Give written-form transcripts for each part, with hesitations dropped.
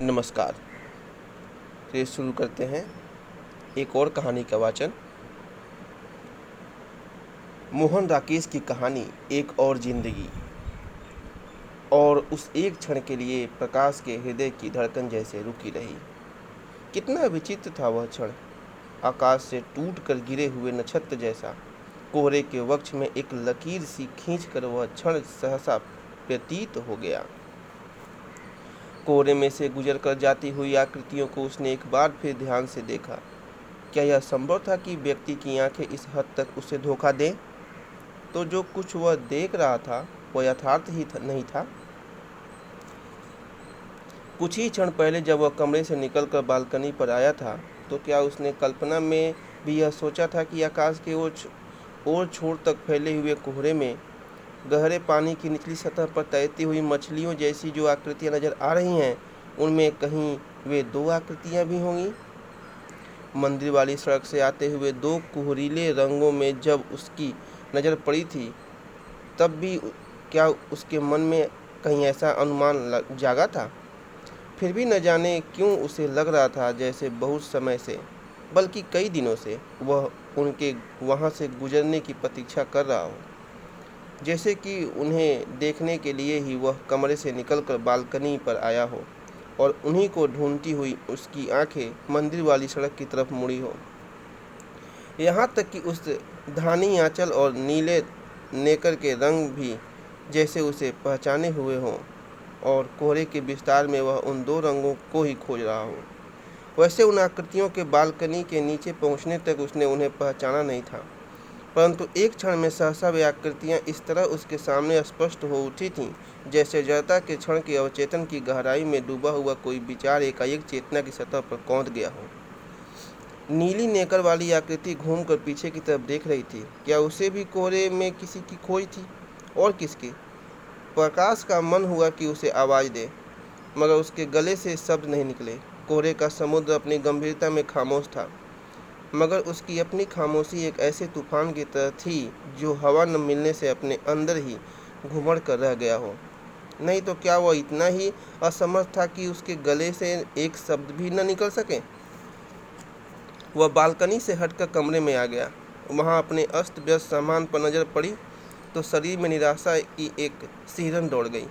नमस्कार। तो शुरू करते हैं एक और कहानी का वाचन। मोहन राकेश की कहानी एक और जिंदगी। और उस एक क्षण के लिए प्रकाश के हृदय की धड़कन जैसे रुकी रही। कितना विचित्र था वह क्षण। आकाश से टूट कर गिरे हुए नक्षत्र जैसा कोहरे के वक्ष में एक लकीर सी खींच कर वह क्षण सहसा व्यतीत हो गया। कोहरे में से गुजर कर जाती हुई आकृतियों को उसने एक बार फिर ध्यान से देखा। क्या यह संभव था कि व्यक्ति की आंखें इस हद तक उसे धोखा दें? तो जो कुछ वह देख रहा था वह यथार्थ ही नहीं था। कुछ ही क्षण पहले जब वह कमरे से निकलकर बालकनी पर आया था तो क्या उसने कल्पना में भी यह सोचा था कि आकाश के ओर छोर तक फैले हुए कोहरे में गहरे पानी की निचली सतह पर तैरती हुई मछलियों जैसी जो आकृतियां नजर आ रही हैं, उनमें कहीं वे दो आकृतियां भी होंगी। मंदिर वाली सड़क से आते हुए दो कुहरीले रंगों में जब उसकी नज़र पड़ी थी, तब भी क्या उसके मन में कहीं ऐसा अनुमान जागा था? फिर भी न जाने क्यों उसे लग रहा था जैसे बहुत समय से, बल्कि कई दिनों से वह उनके वहाँ से गुजरने की प्रतीक्षा कर रहा हो। जैसे कि उन्हें देखने के लिए ही वह कमरे से निकलकर बालकनी पर आया हो और उन्हीं को ढूंढती हुई उसकी आंखें मंदिर वाली सड़क की तरफ मुड़ी हो। यहाँ तक कि उस धानी आंचल और नीले नेकर के रंग भी जैसे उसे पहचाने हुए हों और कोहरे के विस्तार में वह उन दो रंगों को ही खोज रहा हो। वैसे उन आकृतियों के बालकनी के नीचे पहुँचने तक उसने उन्हें पहचाना नहीं था, परंतु एक क्षण में सहसा वे आकृतियाँ इस तरह उसके सामने स्पष्ट हो उठी थीं जैसे जड़ता के क्षण के अवचेतन की गहराई में डूबा हुआ कोई विचार एकाएक चेतना की सतह पर कौंध गया हो। नीली नेकर वाली आकृति घूमकर पीछे की तरफ देख रही थी। क्या उसे भी कोहरे में किसी की खोज थी? और किसकी? प्रकाश का मन हुआ कि उसे आवाज़ दे, मगर उसके गले से शब्द नहीं निकले। कोहरे का समुद्र अपनी गंभीरता में खामोश था, मगर उसकी अपनी खामोशी एक ऐसे तूफान की तरह थी जो हवा न मिलने से अपने अंदर ही घुमड़ कर रह गया हो। नहीं तो क्या वह इतना ही असमर्थ था कि उसके गले से एक शब्द भी न निकल सके? वह बालकनी से हटकर कमरे में आ गया। वहाँ अपने अस्त व्यस्त सामान पर नज़र पड़ी तो शरीर में निराशा की एक सिहरन दौड़ गई।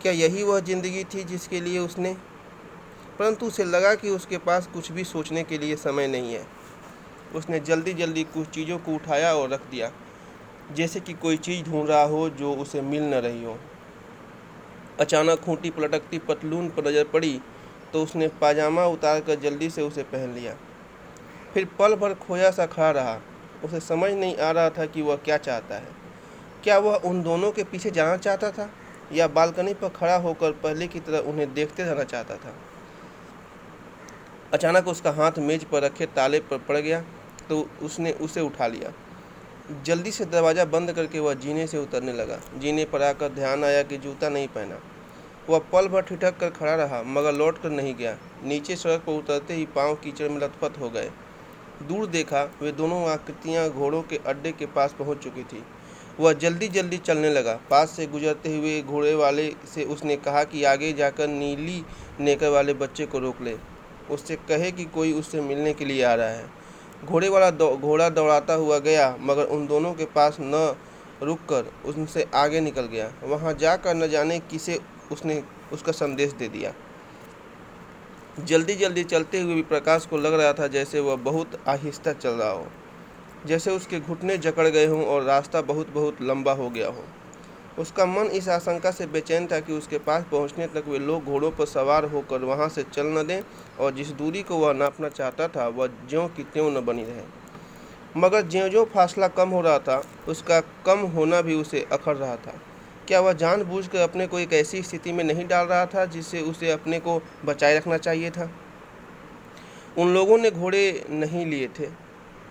क्या यही वह जिंदगी थी जिसके लिए उसने? परंतु उसे लगा कि उसके पास कुछ भी सोचने के लिए समय नहीं है। उसने जल्दी जल्दी कुछ चीज़ों को उठाया और रख दिया, जैसे कि कोई चीज़ ढूंढ रहा हो जो उसे मिल न रही हो। अचानक खूंटी पलटकती पतलून पर नज़र पड़ी तो उसने पाजामा उतारकर जल्दी से उसे पहन लिया। फिर पल भर खोया सा खड़ा रहा। उसे समझ नहीं आ रहा था कि वह क्या चाहता है। क्या वह उन दोनों के पीछे जाना चाहता था या बालकनी पर खड़ा होकर पहले की तरह उन्हें देखते रहना चाहता था? अचानक उसका हाथ मेज पर रखे ताले पर पड़ गया तो उसने उसे उठा लिया। जल्दी से दरवाज़ा बंद करके वह जीने से उतरने लगा। जीने पर आकर ध्यान आया कि जूता नहीं पहना। वह पल भर ठिठक कर खड़ा रहा, मगर लौट कर नहीं गया। नीचे सड़क पर उतरते ही पांव कीचड़ में लथपथ हो गए। दूर देखा, वे दोनों आकृतियां घोड़ों के अड्डे के पास पहुंच चुकी थी। वह जल्दी जल्दी चलने लगा। पास से गुजरते हुए घोड़े वाले से उसने कहा कि आगे जाकर नीली नेकर वाले बच्चे को रोक ले, उससे कहे कि कोई उससे मिलने के लिए आ रहा है। घोड़े वाला घोड़ा दौड़ाता हुआ गया, मगर उन दोनों के पास न रुककर उनसे आगे निकल गया। वहां जाकर न जाने किसे उसने उसका संदेश दे दिया। जल्दी जल्दी चलते हुए भी प्रकाश को लग रहा था जैसे वह बहुत आहिस्ता चल रहा हो, जैसे उसके घुटने जकड़ गए हों और रास्ता बहुत बहुत लंबा हो गया हो। उसका मन इस आशंका से बेचैन था कि उसके पास पहुंचने तक वे लोग घोड़ों पर सवार होकर वहां से चल न दें और जिस दूरी को वह नापना चाहता था वह ज्यों की त्यों न बनी रहे। मगर ज्यों-ज्यों फासला कम हो रहा था, उसका कम होना भी उसे अखर रहा था। क्या वह जानबूझकर अपने को एक ऐसी स्थिति में नहीं डाल रहा था जिससे उसे अपने को बचाए रखना चाहिए था? उन लोगों ने घोड़े नहीं लिए थे।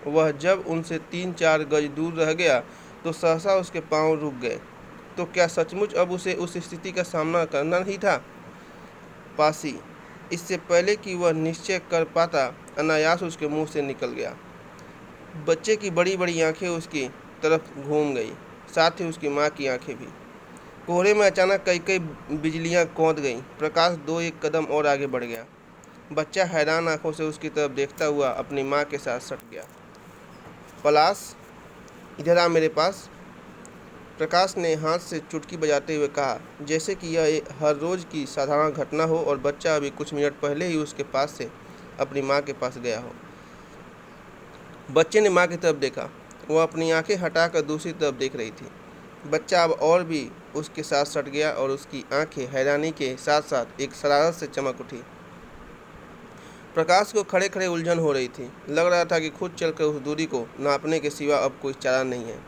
वह जब उनसे 3-4 गज दूर रह गया तो सहसा उसके पांव रुक गए। तो क्या सचमुच अब उसे उस स्थिति का सामना करना ही था? पासी, इससे पहले कि वह निश्चय कर पाता, अनायास उसके मुंह से निकल गया। बच्चे की बड़ी बड़ी आंखें उसकी तरफ घूम गई, साथ ही उसकी माँ की आंखें भी। कोहरे में अचानक कई कई बिजलियां कौंध गईं। प्रकाश दो एक कदम और आगे बढ़ गया। बच्चा हैरान आंखों से उसकी तरफ देखता हुआ अपनी माँ के साथ सट गया। पलाश, इधर आ मेरे पास, प्रकाश ने हाथ से चुटकी बजाते हुए कहा, जैसे कि यह हर रोज की साधारण घटना हो और बच्चा अभी कुछ मिनट पहले ही उसके पास से अपनी माँ के पास गया हो। बच्चे ने माँ की तरफ देखा। वह अपनी आंखें हटाकर दूसरी तरफ देख रही थी। बच्चा अब और भी उसके साथ सट गया और उसकी आंखें हैरानी के साथ साथ एक शरारत से चमक उठी। प्रकाश को खड़े खड़े उलझन हो रही थी। लग रहा था कि खुद चलकर उस दूरी को नापने के सिवा अब कोई चारा नहीं है।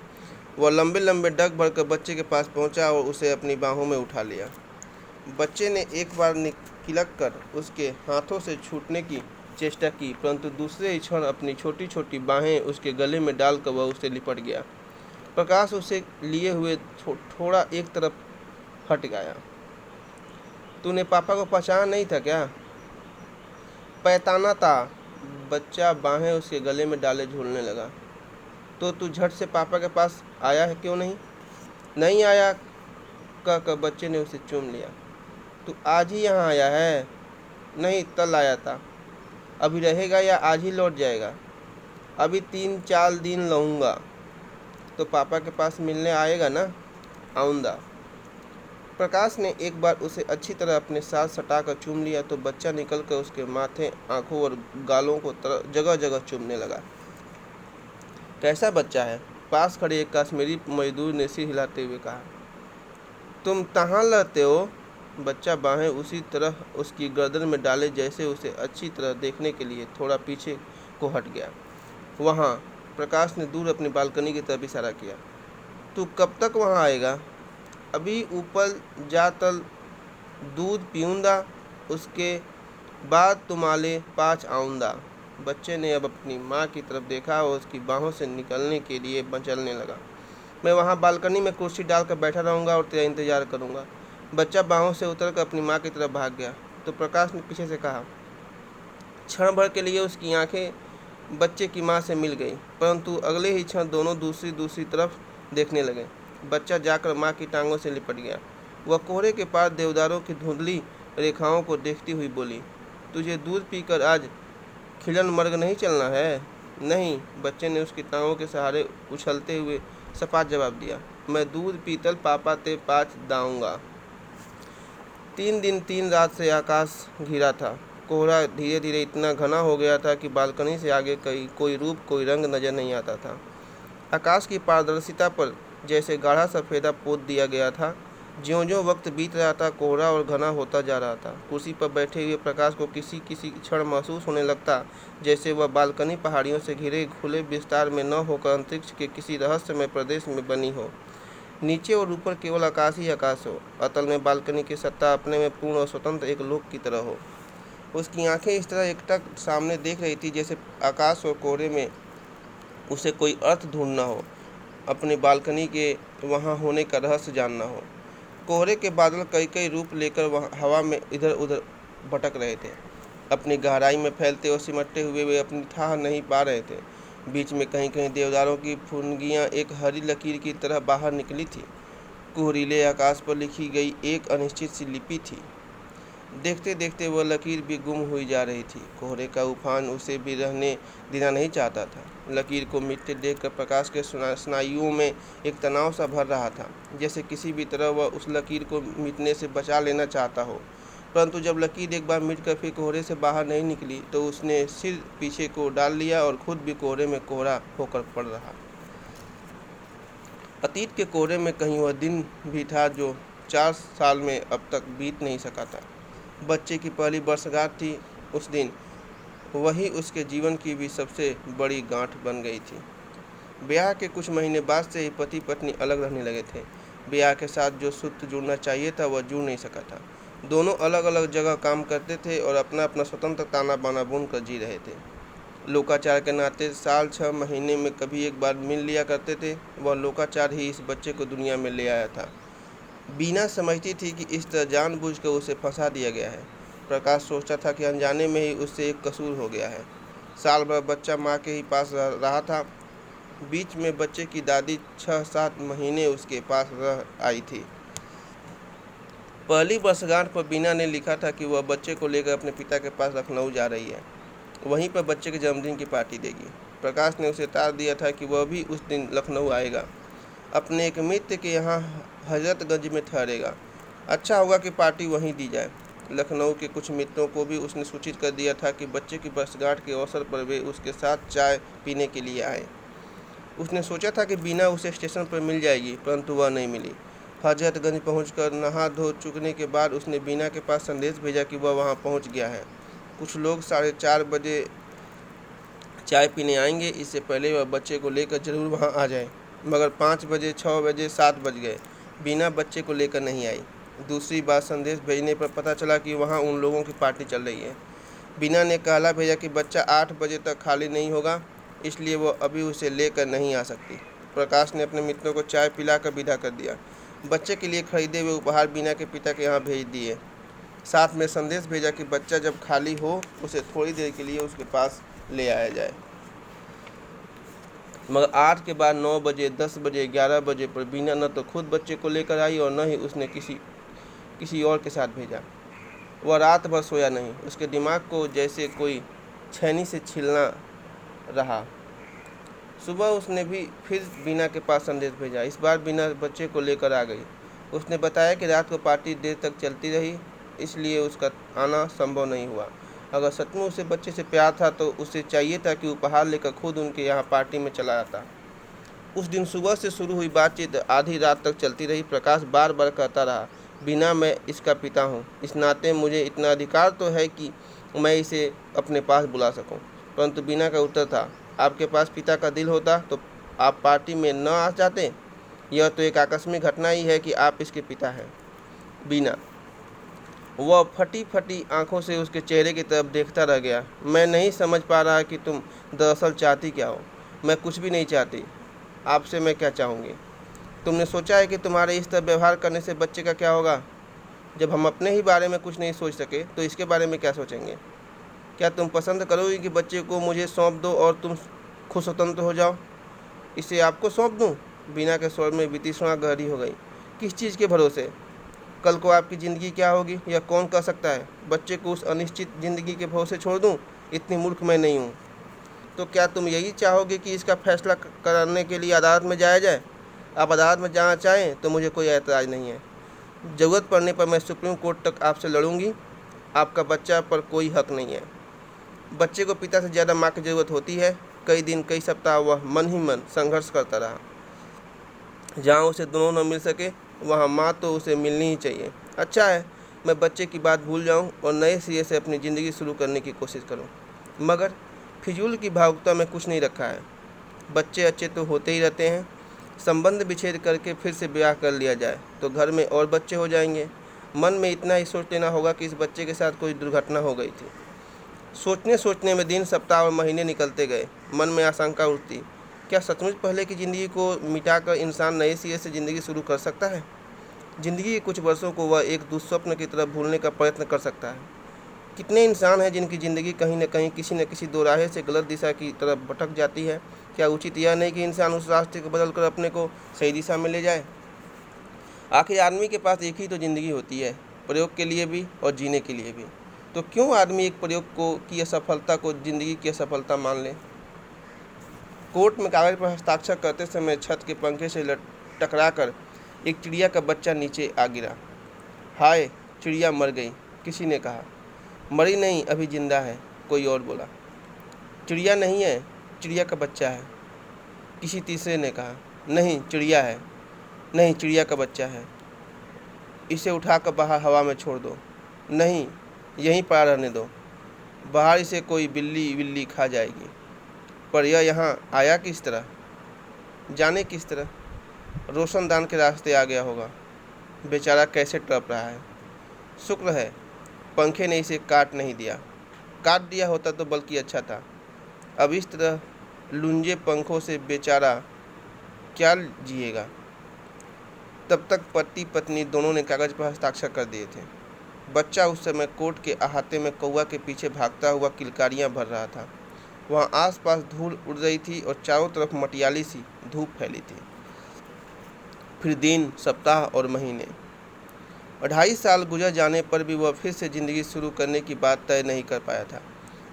वह लंबे लंबे डग भरकर बच्चे के पास पहुंचा और उसे अपनी बाहों में उठा लिया। बच्चे ने एक बार निकलक कर उसके हाथों से छूटने की चेष्टा की, परंतु दूसरे ही क्षण अपनी छोटी छोटी बाहें उसके गले में डालकर वह उससे लिपट गया। प्रकाश उसे लिए हुए थोड़ा एक तरफ हट गया। तूने पापा को पहचाना नहीं था क्या? पहचाना था। बच्चा बाहें उसके गले में डाले झूलने लगा। तो तू झट से पापा के पास आया है क्यों नहीं? नहीं आया, कहकर बच्चे ने उसे चूम लिया। तू आज ही यहाँ आया है? नहीं, कल आया था। अभी रहेगा या आज ही लौट जाएगा? अभी 3-4 दिन रहूँगा। तो पापा के पास मिलने आएगा ना? आऊँगा। प्रकाश ने एक बार उसे अच्छी तरह अपने साथ सटाकर चूम लिया तो बच्चा निकलकर उसके माथे, आंखों और गालों को जगह जगह चूमने लगा। कैसा बच्चा है? पास खड़े एक कश्मीरी मजदूर ने सिर हिलाते हुए कहा। तुम कहाँ रहते हो? बच्चा बाहें उसी तरह उसकी गर्दन में डाले जैसे उसे अच्छी तरह देखने के लिए थोड़ा पीछे को हट गया। वहाँ, प्रकाश ने दूर अपनी बालकनी की तरफ इशारा किया। तू कब तक वहाँ आएगा? अभी ऊपर जा तल दूध पीऊँगा, उसके बाद तुम्हारे पास आऊँगा। बच्चे ने अब अपनी माँ की तरफ देखा और उसकी बाहों से निकलने के लिए मचलने लगा। मैं वहाँ बालकनी में कुर्सी डालकर बैठा रहूँगा और तेरा इंतजार करूँगा। बच्चा बाहों से उतरकर अपनी माँ की तरफ भाग गया तो प्रकाश ने पीछे से कहा। क्षण भर के लिए उसकी आंखें बच्चे की माँ से मिल गई, परंतु अगले ही क्षण दोनों दूसरी तरफ देखने लगे। बच्चा जाकर माँ की टांगों से लिपट गया। वह कोहरे के पार देवदारों की धुंधली रेखाओं को देखती हुई बोली, तुझे दूध पीकर आज खिलन मर्ग नहीं चलना है? नहीं, बच्चे ने उसकी टांगों के सहारे उछलते हुए सपाट जवाब दिया। मैं दूध पीतल पापा ते पाँच दाऊँगा। 3 दिन 3 रात से आकाश घिरा था। कोहरा धीरे धीरे इतना घना हो गया था कि बालकनी से आगे कोई रूप, कोई रंग नजर नहीं आता था। आकाश की पारदर्शिता पर जैसे गाढ़ा सफ़ेदा पोत दिया गया था। ज्यों-ज्यों वक्त बीत रहा था, कोहरा और घना होता जा रहा था। कुर्सी पर बैठे हुए प्रकाश को किसी क्षण महसूस होने लगता जैसे वह बालकनी पहाड़ियों से घिरे खुले विस्तार में न होकर अंतरिक्ष के किसी रहस्यमय प्रदेश में बनी हो। नीचे और ऊपर केवल आकाश ही आकाश हो। अतल में बालकनी की सत्ता अपने में पूर्ण और स्वतंत्र एक लोक की तरह हो। उसकी आंखें इस तरह एकटक सामने देख रही थी जैसे आकाश और कोहरे में उसे कोई अर्थ ढूंढना हो, अपनी बालकनी के वहाँ होने का रहस्य जानना हो। कोहरे के बादल कई कई रूप लेकर हवा में इधर उधर भटक रहे थे। अपनी गहराई में फैलते और सिमटते हुए वे अपनी थाह नहीं पा रहे थे। बीच में कहीं कहीं देवदारों की फुनगियाँ एक हरी लकीर की तरह बाहर निकली थी। कुहरीले आकाश पर लिखी गई एक अनिश्चित सी लिपि थी। देखते देखते वह लकीर भी गुम हुई जा रही थी। कोहरे का उफान उसे भी रहने देना नहीं चाहता था। लकीर को मिटते देखकर प्रकाश के स्नायुओं में एक तनाव सा भर रहा था, जैसे किसी भी तरह वह उस लकीर को मिटने से बचा लेना चाहता हो। परंतु जब लकीर एक बार मिटकर फिर कोहरे से बाहर नहीं निकली तो उसने सिर पीछे को डाल लिया और खुद भी कोहरे में कोहरा होकर पड़ रहा। अतीत के कोहरे में कहीं वह दिन भी था जो 4 साल में अब तक बीत नहीं सका था। बच्चे की पहली वर्षगांठ थी उस दिन। वही उसके जीवन की भी सबसे बड़ी गांठ बन गई थी। ब्याह के कुछ महीने बाद से ही पति पत्नी अलग रहने लगे थे। ब्याह के साथ जो सूत्र जुड़ना चाहिए था वह जुड़ नहीं सका था। दोनों अलग अलग जगह काम करते थे और अपना अपना स्वतंत्र ताना बाना बुन कर जी रहे थे। लोकाचार के नाते साल 6 महीने में कभी एक बार मिल लिया करते थे। वह लोकाचार ही इस बच्चे को दुनिया में ले आया था। बीना समझती थी कि इस तरह जानबूझकर उसे फंसा दिया गया है। प्रकाश सोचता था कि अनजाने में ही उससे एक कसूर हो गया है। साल भर बच्चा माँ के ही पास रहा था। बीच में बच्चे की दादी 6-7 महीने उसके पास रह आई थी। पहली वर्षगांठ पर बीना ने लिखा था कि वह बच्चे को लेकर अपने पिता के पास लखनऊ जा रही है, वहीं पर बच्चे के जन्मदिन की पार्टी देगी। प्रकाश ने उसे तार दिया था कि वह भी उस दिन लखनऊ आएगा, अपने एक मित्र के यहाँ हजरतगंज में ठहरेगा। अच्छा होगा कि पार्टी वहीं दी जाए। लखनऊ के कुछ मित्रों को भी उसने सूचित कर दिया था कि बच्चे की वर्षगांठ के अवसर पर वे उसके साथ चाय पीने के लिए आए। उसने सोचा था कि बीना उसे स्टेशन पर मिल जाएगी, परंतु वह नहीं मिली। हजरतगंज पहुंचकर नहा धो चुकने के बाद उसने बीना के पास संदेश भेजा कि वह वहां पहुंच गया है। कुछ लोग 4:30 बजे चाय पीने आएंगे, इससे पहले वह बच्चे को लेकर जरूर वहां आ जाए। मगर 5 बजे, 6 बजे, 7 बज गए, बीना बच्चे को लेकर नहीं आई। दूसरी बार संदेश भेजने पर पता चला कि वहां उन लोगों की पार्टी चल रही है। बीना ने कहला भेजा कि बच्चा 8 बजे तक खाली नहीं होगा, इसलिए वह अभी उसे लेकर नहीं आ सकती। प्रकाश ने अपने मित्रों को चाय पिलाकर विदा कर दिया। बच्चे के लिए खरीदे हुए उपहार बीना के पिता के यहाँ भेज दिए। साथ में संदेश भेजा कि बच्चा जब खाली हो उसे थोड़ी देर के लिए उसके पास ले आया जाए। मगर 8 के बाद 9 बजे, 10 बजे, 11 बजे पर बीना न तो खुद बच्चे को लेकर आई और न ही उसने किसी और के साथ भेजा। वह रात भर सोया नहीं, उसके दिमाग को जैसे कोई छेनी से छीलना रहा। सुबह उसने भी फिर बीना के पास संदेश भेजा। इस बार बीना बच्चे को लेकर आ गई। उसने बताया कि रात को पार्टी देर तक चलती रही, इसलिए उसका आना संभव नहीं हुआ। अगर सचमुच उसे बच्चे से प्यार था तो उसे चाहिए था कि उपहार लेकर खुद उनके यहाँ पार्टी में चला आता। उस दिन सुबह से शुरू हुई बातचीत आधी रात तक चलती रही। प्रकाश बार बार कहता रहा, बीना, मैं इसका पिता हूँ, इस नाते मुझे इतना अधिकार तो है कि मैं इसे अपने पास बुला सकूँ। परंतु बीना का उत्तर था, आपके पास पिता का दिल होता तो आप पार्टी में न आ जाते। यह तो एक आकस्मिक घटना ही है कि आप इसके पिता हैं। बीना, वह फटी फटी आंखों से उसके चेहरे की तरफ देखता रह गया। मैं नहीं समझ पा रहा कि तुम दरअसल चाहती क्या हो। मैं कुछ भी नहीं चाहती। आपसे मैं क्या चाहूँगी? तुमने सोचा है कि तुम्हारे इस तरह व्यवहार करने से बच्चे का क्या होगा? जब हम अपने ही बारे में कुछ नहीं सोच सके तो इसके बारे में क्या सोचेंगे? क्या तुम पसंद करोगी कि बच्चे को मुझे सौंप दो और तुम खुद स्वतंत्र हो जाओ? इसे आपको सौंप दूं? बीना के स्वर में वितृष्णा गहरी हो गई। किस चीज़ के भरोसे? कल को आपकी ज़िंदगी क्या होगी यह कौन कह सकता है? बच्चे को उस अनिश्चित ज़िंदगी के भरोसे छोड़ दूं? इतनी मूर्ख मैं नहीं हूँ। तो क्या तुम यही चाहोगे कि इसका फैसला करने के लिए अदालत में जाया जाए? आप अदालत में जाना चाहें तो मुझे कोई ऐतराज़ नहीं है। ज़रूरत पड़ने पर मैं सुप्रीम कोर्ट तक आपसे लड़ूंगी। आपका बच्चा पर कोई हक नहीं है। बच्चे को पिता से ज़्यादा माँ की ज़रूरत होती है। कई दिन, कई सप्ताह वह मन ही मन संघर्ष करता रहा। जहाँ उसे दोनों न मिल सके वहाँ माँ तो उसे मिलनी ही चाहिए। अच्छा है, मैं बच्चे की बात भूल जाऊँ और नए सिरे से अपनी ज़िंदगी शुरू करने की कोशिश करूँ। मगर फिजूल की भावुकता में कुछ नहीं रखा है। बच्चे अच्छे तो होते ही रहते हैं। संबंध विच्छेद करके फिर से ब्याह कर लिया जाए तो घर में और बच्चे हो जाएंगे। मन में इतना ही सोच लेना होगा कि इस बच्चे के साथ कोई दुर्घटना हो गई थी। सोचने सोचने में दिन, सप्ताह और महीने निकलते गए। मन में आशंका उठती, क्या सचमुच पहले की ज़िंदगी को मिटाकर इंसान नए सिरे से ज़िंदगी शुरू कर सकता है? ज़िंदगी के कुछ वर्षों को वह एक दुस्वप्न की तरह भूलने का प्रयत्न कर सकता है। कितने इंसान हैं जिनकी ज़िंदगी कहीं न कहीं किसी न किसी दोराहे से गलत दिशा की तरफ भटक जाती है। क्या उचित यह नहीं कि इंसान उस रास्ते को बदल कर अपने को सही दिशा में ले जाए? आखिर आदमी के पास एक ही तो ज़िंदगी होती है, प्रयोग के लिए भी और जीने के लिए भी। तो क्यों आदमी एक प्रयोग की असफलता को ज़िंदगी की असफलता मान ले? कोर्ट में कागज पर हस्ताक्षर करते समय छत के पंखे से टकराकर एक चिड़िया का बच्चा नीचे आ गिरा। हाय, चिड़िया मर गई, किसी ने कहा। मरी नहीं, अभी जिंदा है, कोई और बोला। चिड़िया नहीं है, चिड़िया का बच्चा है, किसी तीसरे ने कहा। नहीं, चिड़िया है। नहीं, चिड़िया का बच्चा है। इसे उठाकर बाहर हवा में छोड़ दो। नहीं, यहीं पर रहने दो, बाहर इसे कोई बिल्ली विल्ली खा जाएगी। पर यह यहाँ आया किस तरह? जाने किस तरह? रोशनदान के रास्ते आ गया होगा। बेचारा कैसे तड़प रहा है। शुक्र है पंखे ने इसे काट नहीं दिया। काट दिया होता तो बल्कि अच्छा था। अब इस तरह लुंजे पंखों से बेचारा क्या जिएगा। तब तक पति पत्नी दोनों ने कागज पर हस्ताक्षर कर दिए थे। बच्चा उस समय कोर्ट के अहाते में कौवा के पीछे भागता हुआ किलकारियां भर रहा था। वहाँ आसपास धूल उड़ रही थी और चारों तरफ मटियाली सी धूप फैली थी। फिर दिन, सप्ताह और महीने। 2.5 साल गुजर जाने पर भी वह फिर से ज़िंदगी शुरू करने की बात तय नहीं कर पाया था।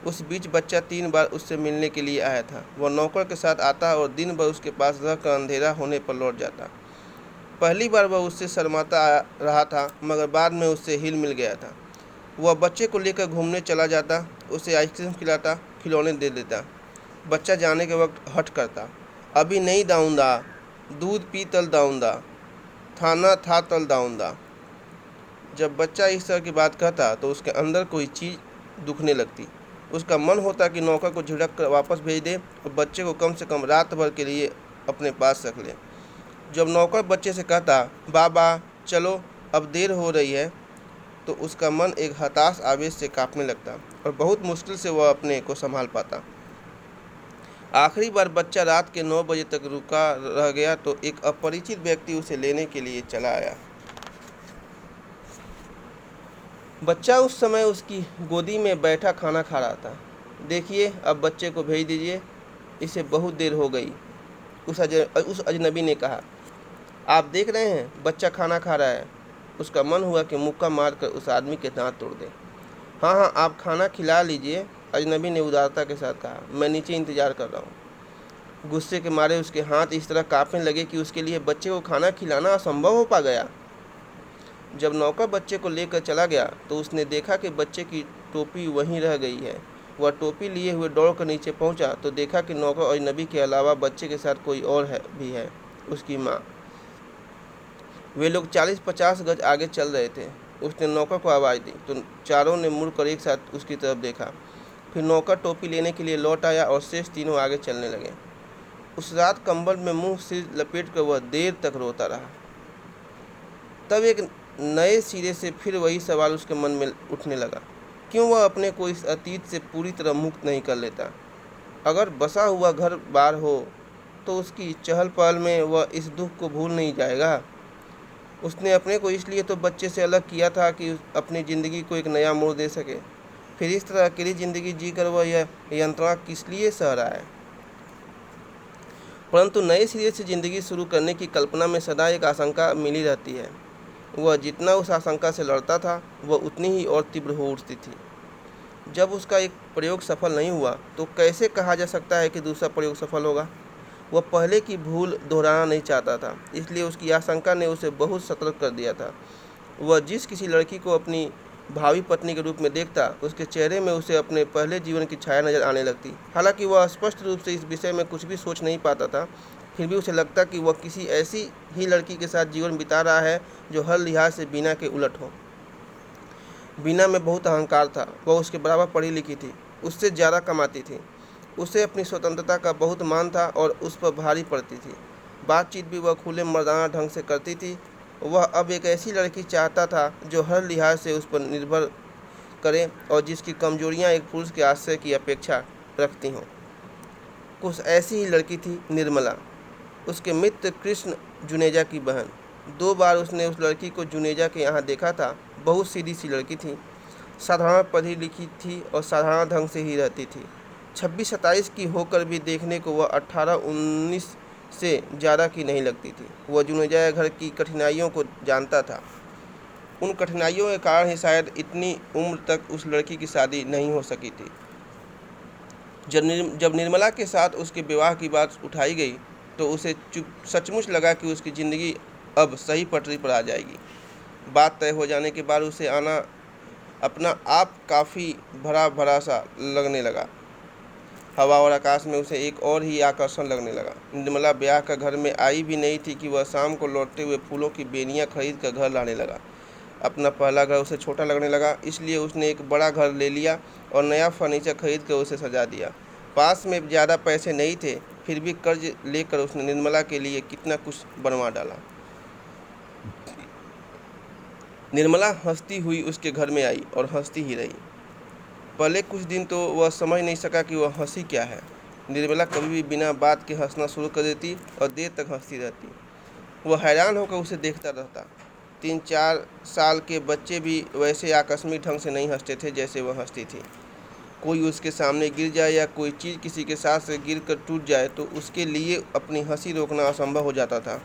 उस बीच बच्चा 3 बार उससे मिलने के लिए आया था। वह नौकर के साथ आता और दिन भर उसके पास रहकर अंधेरा होने पर लौट जाता। पहली बार वह उससे शर्माता रहा था, मगर बाद में उससे हिल मिल गया था। वह बच्चे को लेकर घूमने चला जाता, उसे आइसक्रीम खिलाता, खिलौने दे देता। बच्चा जाने के वक्त हठ करता, अभी नहीं दाऊंदा, दूध पी तल दाऊंदा, थाना था तल दाऊंदा। जब बच्चा इस तरह की बात कहता तो उसके अंदर कोई चीज़ दुखने लगती। उसका मन होता कि नौकर को झिड़क कर वापस भेज दे और बच्चे को कम से कम रात भर के लिए अपने पास रख ले। जब नौकर बच्चे से कहता, बाबा चलो अब देर हो रही है, तो उसका मन एक हताश आवेश से कांपने लगता और बहुत मुश्किल से वह अपने को संभाल पाता। आखिरी बार बच्चा रात के 9 बजे तक रुका रह गया तो एक अपरिचित व्यक्ति उसे लेने के लिए चला आया। बच्चा उस समय उसकी गोदी में बैठा खाना खा रहा था। देखिए, अब बच्चे को भेज दीजिए, इसे बहुत देर हो गई, उस अजनबी ने कहा। आप देख रहे हैं, बच्चा खाना खा रहा है। उसका मन हुआ कि मुक्का मारकर उस आदमी के दांत तोड़ दे। हाँ हाँ, आप खाना खिला लीजिए, अजनबी ने उदारता के साथ कहा। मैं नीचे इंतजार कर रहा हूँ। गुस्से के मारे उसके हाथ इस तरह कांपने लगे कि उसके लिए बच्चे को खाना खिलाना असंभव हो पा गया। जब नौकर बच्चे को लेकर चला गया तो उसने देखा कि बच्चे की टोपी वहीं रह गई है। वह टोपी लिए हुए दौड़कर नीचे पहुंचा तो देखा कि नौकर और अजनबी के अलावा बच्चे के साथ कोई और भी है, उसकी माँ। वे लोग 40-50 गज आगे चल रहे थे। उसने नौकर को आवाज़ दी तो चारों ने मुड़कर एक साथ उसकी तरफ देखा। फिर नौकर टोपी लेने के लिए लौट आया और शेष तीनों आगे चलने लगे। उस रात कंबल में मुंह सिर लपेट कर वह देर तक रोता रहा। तब एक नए सिरे से फिर वही सवाल उसके मन में उठने लगा, क्यों वह अपने को इस अतीत से पूरी तरह मुक्त नहीं कर लेता। अगर बसा हुआ घर बार हो तो उसकी चहल पहल में वह इस दुख को भूल नहीं जाएगा। उसने अपने को इसलिए तो बच्चे से अलग किया था कि अपनी ज़िंदगी को एक नया मोड़ दे सके। फिर इस तरह अकेली ज़िंदगी जीकर वह यह यंत्रणा किस लिए सह रहा है। परंतु नए सिरे से ज़िंदगी शुरू करने की कल्पना में सदा एक आशंका मिली रहती है। वह जितना उस आशंका से लड़ता था, वह उतनी ही और तीव्र हो उठती थी। जब उसका एक प्रयोग सफल नहीं हुआ तो कैसे कहा जा सकता है कि दूसरा प्रयोग सफल होगा। वह पहले की भूल दोहराना नहीं चाहता था, इसलिए उसकी आशंका ने उसे बहुत सतर्क कर दिया था। वह जिस किसी लड़की को अपनी भावी पत्नी के रूप में देखता, उसके चेहरे में उसे अपने पहले जीवन की छाया नजर आने लगती। हालांकि वह स्पष्ट रूप से इस विषय में कुछ भी सोच नहीं पाता था, फिर भी उसे लगता कि वह किसी ऐसी ही लड़की के साथ जीवन बिता रहा है जो हर लिहाज से बीना के उलट हो। बीना में बहुत अहंकार था। वह उसके बराबर पढ़ी लिखी थी, उससे ज़्यादा कमाती थी। उसे अपनी स्वतंत्रता का बहुत मान था और उस पर भारी पड़ती थी। बातचीत भी वह खुले मर्दाना ढंग से करती थी। वह अब एक ऐसी लड़की चाहता था जो हर लिहाज से उस पर निर्भर करे और जिसकी कमजोरियां एक पुरुष के आश्रय की अपेक्षा रखती हों। कुछ ऐसी ही लड़की थी निर्मला, उसके मित्र कृष्ण जुनेजा की बहन। 2 बार उसने उस लड़की को जुनेजा के यहाँ देखा था। बहुत सीधी सी लड़की थी, साधारण पढ़ी लिखी थी और साधारण ढंग से ही रहती थी। 26-27 की होकर भी देखने को वह 18-19 से ज़्यादा की नहीं लगती थी। वह जुनेजा घर की कठिनाइयों को जानता था। उन कठिनाइयों के कारण ही शायद इतनी उम्र तक उस लड़की की शादी नहीं हो सकी थी। जब निर्मला के साथ उसके विवाह की बात उठाई गई तो उसे सचमुच लगा कि उसकी ज़िंदगी अब सही पटरी पर आ जाएगी। बात तय हो जाने के बाद उसे आना अपना आप काफ़ी भरा भरा सा लगने लगा। हवा और आकाश में उसे एक और ही आकर्षण लगने लगा। निर्मला ब्याह का घर में आई भी नहीं थी कि वह शाम को लौटते हुए फूलों की बेनियां खरीद कर घर लाने लगा। अपना पहला घर उसे छोटा लगने लगा, इसलिए उसने एक बड़ा घर ले लिया और नया फर्नीचर खरीद कर उसे सजा दिया। पास में ज़्यादा पैसे नहीं थे, फिर भी कर्ज लेकर उसने निर्मला के लिए कितना कुछ बनवा डाला। निर्मला हंसती हुई उसके घर में आई और हंसती ही रही। पहले कुछ दिन तो वह समझ नहीं सका कि वह हंसी क्या है। निर्मला कभी भी बिना बात के हंसना शुरू कर देती और देर तक हंसती रहती। वह हैरान होकर उसे देखता रहता। 3-4 साल के बच्चे भी वैसे आकस्मिक ढंग से नहीं हंसते थे जैसे वह हंसती थी। कोई उसके सामने गिर जाए या कोई चीज़ किसी के साथ से गिर कर टूट जाए तो उसके लिए अपनी हंसी रोकना असंभव हो जाता था।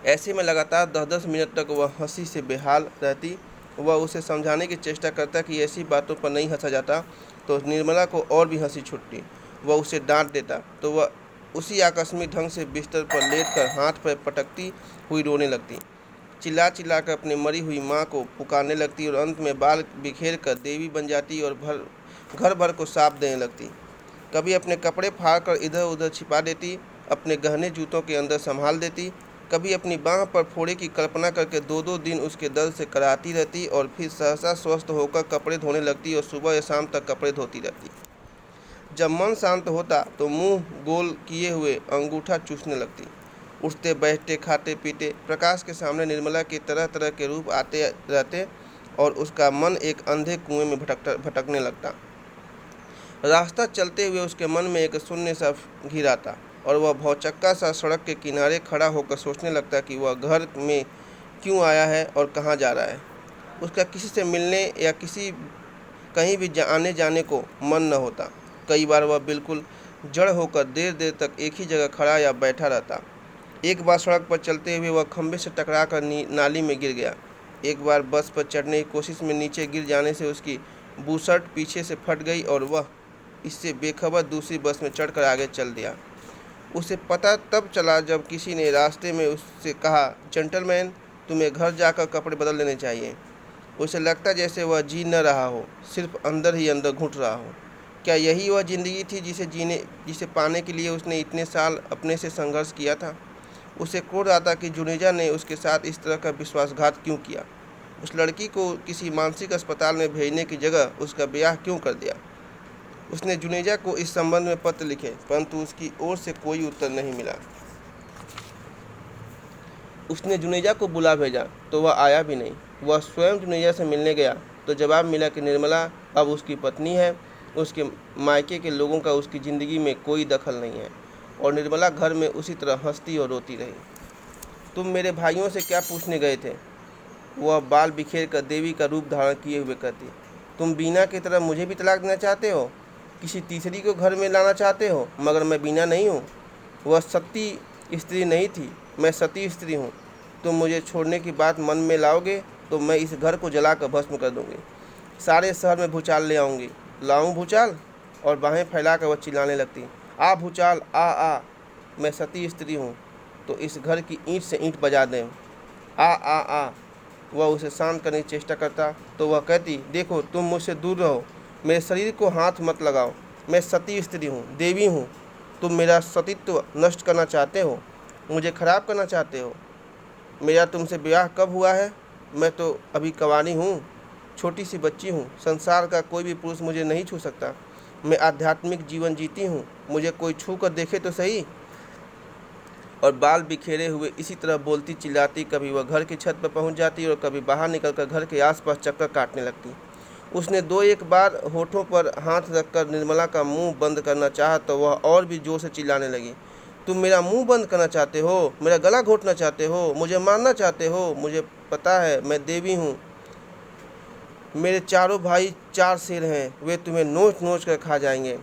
ऐसे में लगातार 10-10 मिनट तक वह हंसी से बेहाल रहती। वह उसे समझाने की चेष्टा करता कि ऐसी बातों पर नहीं हंसा जाता, तो निर्मला को और भी हंसी छूटती। वह उसे डांट देता तो वह उसी आकस्मिक ढंग से बिस्तर पर लेटकर हाथ पर पटकती हुई रोने लगती, चिल्ला चिल्ला कर अपनी मरी हुई माँ को पुकारने लगती और अंत में बाल बिखेर कर देवी बन जाती और घर भर को साफ देने लगती। कभी अपने कपड़े फाड़ कर इधर उधर छिपा देती, अपने गहने जूतों के अंदर संभाल देती, कभी अपनी बाँह पर फोड़े की कल्पना करके 2-2 दिन उसके दर्द से कराहती रहती और फिर सहसा स्वस्थ होकर कपड़े धोने लगती और सुबह या शाम तक कपड़े धोती रहती। जब मन शांत होता तो मुंह गोल किए हुए अंगूठा चूसने लगती। उठते बैठते खाते पीते प्रकाश के सामने निर्मला के तरह तरह के रूप आते रहते और उसका मन एक अंधे कुएं में भटकने लगता। रास्ता चलते हुए उसके मन में एक शून्य सा घिर आता और वह भौचक्का सा सड़क के किनारे खड़ा होकर सोचने लगता कि वह घर में क्यों आया है और कहाँ जा रहा है। उसका किसी से मिलने या कहीं भी आने जाने को मन न होता। कई बार वह बिल्कुल जड़ होकर देर देर तक एक ही जगह खड़ा या बैठा रहता। एक बार सड़क पर चलते हुए वह खंभे से टकराकर नाली में गिर गया। एक बार बस पर चढ़ने की कोशिश में नीचे गिर जाने से उसकी बुशर्ट पीछे से फट गई और वह इससे बेखबर दूसरी बस में चढ़कर आगे चल दिया। उसे पता तब चला जब किसी ने रास्ते में उससे कहा, जेंटलमैन, तुम्हें घर जाकर कपड़े बदल लेने चाहिए। उसे लगता जैसे वह जी न रहा हो, सिर्फ अंदर ही अंदर घुट रहा हो। क्या यही वह जिंदगी थी जिसे पाने के लिए उसने इतने साल अपने से संघर्ष किया था? उसे क्रोध आता कि जुनेजा ने उसके साथ इस तरह का विश्वासघात क्यों किया। उस लड़की को किसी मानसिक अस्पताल में भेजने की जगह उसका ब्याह क्यों कर दिया। उसने जुनेजा को इस संबंध में पत्र लिखे, परंतु उसकी ओर से कोई उत्तर नहीं मिला। उसने जुनेजा को बुला भेजा तो वह आया भी नहीं। वह स्वयं जुनेजा से मिलने गया तो जवाब मिला कि निर्मला अब उसकी पत्नी है, उसके मायके के लोगों का उसकी ज़िंदगी में कोई दखल नहीं है। और निर्मला घर में उसी तरह हंसती और रोती रही। तुम मेरे भाइयों से क्या पूछने गए थे? वह बाल बिखेर कर देवी का रूप धारण किए हुए कहती। तुम बीना की तरह मुझे भी तलाक देना चाहते हो, किसी तीसरी को घर में लाना चाहते हो, मगर मैं बीना नहीं हूँ। वह सती स्त्री नहीं थी, मैं सती स्त्री हूँ। तुम मुझे छोड़ने की बात मन में लाओगे तो मैं इस घर को जलाकर भस्म कर दूँगी, सारे शहर में भूचाल ले आऊँगी। लाऊं भूचाल? और बाहें फैलाकर वह चिल्लाने लगती, आ भूचाल आ, मैं सती स्त्री हूँ तो इस घर की ईंट से ईंट बजा दें। आ। वह उसे शांत करने की चेष्टा करता तो वह कहती, देखो तुम मुझसे दूर रहो, मेरे शरीर को हाथ मत लगाओ, मैं सती स्त्री हूँ, देवी हूँ। तुम मेरा सतीत्व नष्ट करना चाहते हो, मुझे खराब करना चाहते हो। मेरा तुमसे ब्याह कब हुआ है? मैं तो अभी कवानी हूँ, छोटी सी बच्ची हूँ। संसार का कोई भी पुरुष मुझे नहीं छू सकता। मैं आध्यात्मिक जीवन जीती हूँ, मुझे कोई छू कर देखे तो सही। और बाल बिखेरे हुए इसी तरह बोलती चिल्लाती कभी वह घर की छत पर पहुँच जाती और कभी बाहर निकलकर घर के आसपास चक्कर काटने लगती। उसने 2-1 बार होठों पर हाथ रखकर निर्मला का मुंह बंद करना चाहा तो वह और भी जोर से चिल्लाने लगी, तुम मेरा मुंह बंद करना चाहते हो, मेरा गला घोटना चाहते हो, मुझे मारना चाहते हो। मुझे पता है मैं देवी हूँ, मेरे चारों भाई 4 शेर हैं, वे तुम्हें नोच नोच कर खा जाएंगे।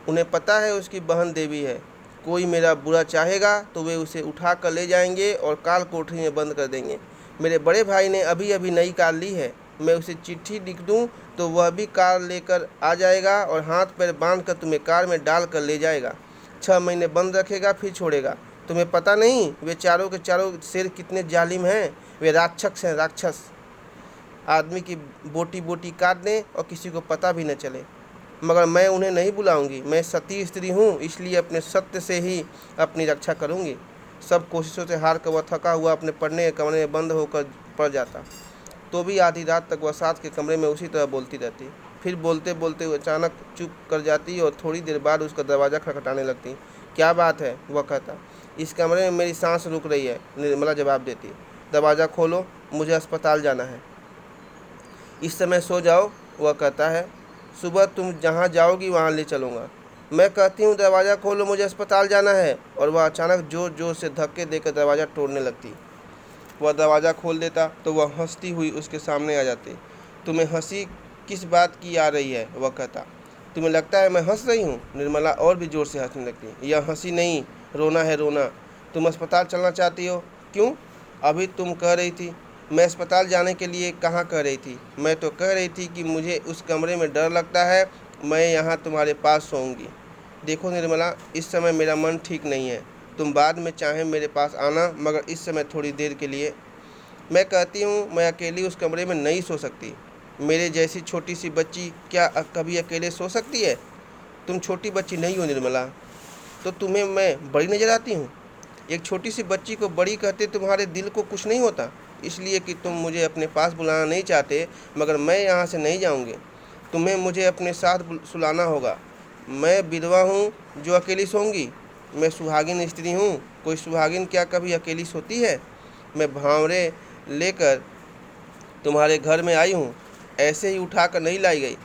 उन्हें पता है उसकी बहन देवी है, कोई मेरा बुरा चाहेगा तो वे उसे उठा कर ले जाएंगे और काल कोठरी में बंद कर देंगे। मेरे बड़े भाई ने अभी अभी नई कार ली है, मैं उसे चिट्ठी लिख दूं तो वह भी कार लेकर आ जाएगा और हाथ पैर बांध कर तुम्हें कार में डाल कर ले जाएगा। 6 महीने बंद रखेगा, फिर छोड़ेगा। तुम्हें पता नहीं वे चारों के चारों शेर कितने जालिम हैं। वे राक्षस हैं, राक्षस। आदमी की बोटी बोटी काट दें और किसी को पता भी न चले। मगर मैं उन्हें नहीं बुलाऊंगी। मैं सती स्त्री हूँ, इसलिए अपने सत्य से ही अपनी रक्षा करूँगी। सब कोशिशों से हार कर वह थका हुआ अपने पढ़ने के कमरे में बंद होकर पड़ जाता। तो भी आधी रात तक वह साथ के कमरे में उसी तरह बोलती रहती। फिर बोलते बोलते वो अचानक चुप कर जाती और थोड़ी देर बाद उसका दरवाज़ा खटखटाने लगती। क्या बात है? वह कहता। इस कमरे में मेरी सांस रुक रही है, निर्मला जवाब देती। दरवाज़ा खोलो, मुझे अस्पताल जाना है। इस समय सो जाओ, वह कहता है। सुबह तुम जहाँ जाओगी वहाँ ले चलूँगा। मैं कहती हूँ दरवाज़ा खोलो, मुझे अस्पताल जाना है, और वह अचानक जोर जोर से धक्के देकर दरवाज़ा तोड़ने लगती। वह दरवाज़ा खोल देता तो वह हंसती हुई उसके सामने आ जाती। तुम्हें हंसी किस बात की आ रही है? वह कहता। तुम्हें लगता है मैं हंस रही हूँ? निर्मला और भी जोर से हंसने लगती। यह हंसी नहीं, रोना है, रोना। तुम अस्पताल चलना चाहती हो? क्यों? अभी तुम कह रही थी मैं अस्पताल जाने के लिए कहाँ कह रही थी? मैं तो कह रही थी कि मुझे उस कमरे में डर लगता है, मैं यहाँ तुम्हारे पास सोऊंगी। देखो निर्मला, इस समय मेरा मन ठीक नहीं है। तुम बाद में चाहे मेरे पास आना, मगर इस समय थोड़ी देर के लिए। मैं कहती हूँ मैं अकेली उस कमरे में नहीं सो सकती। मेरे जैसी छोटी सी बच्ची क्या कभी अकेले सो सकती है? तुम छोटी बच्ची नहीं हो निर्मला, तो तुम्हें मैं बड़ी नजर आती हूँ? एक छोटी सी बच्ची को बड़ी कहते तुम्हारे दिल को कुछ नहीं होता? इसलिए कि तुम मुझे अपने पास बुलाना नहीं चाहते, मगर मैं यहाँ से नहीं जाऊँगी। तुम्हें मुझे अपने साथ सुलाना होगा। मैं विधवा हूँ जो अकेली सोऊंगी? मैं सुहागिन स्त्री हूँ। कोई सुहागिन क्या कभी अकेली सोती है? मैं भांवरे लेकर तुम्हारे घर में आई हूँ, ऐसे ही उठाकर नहीं लाई गई।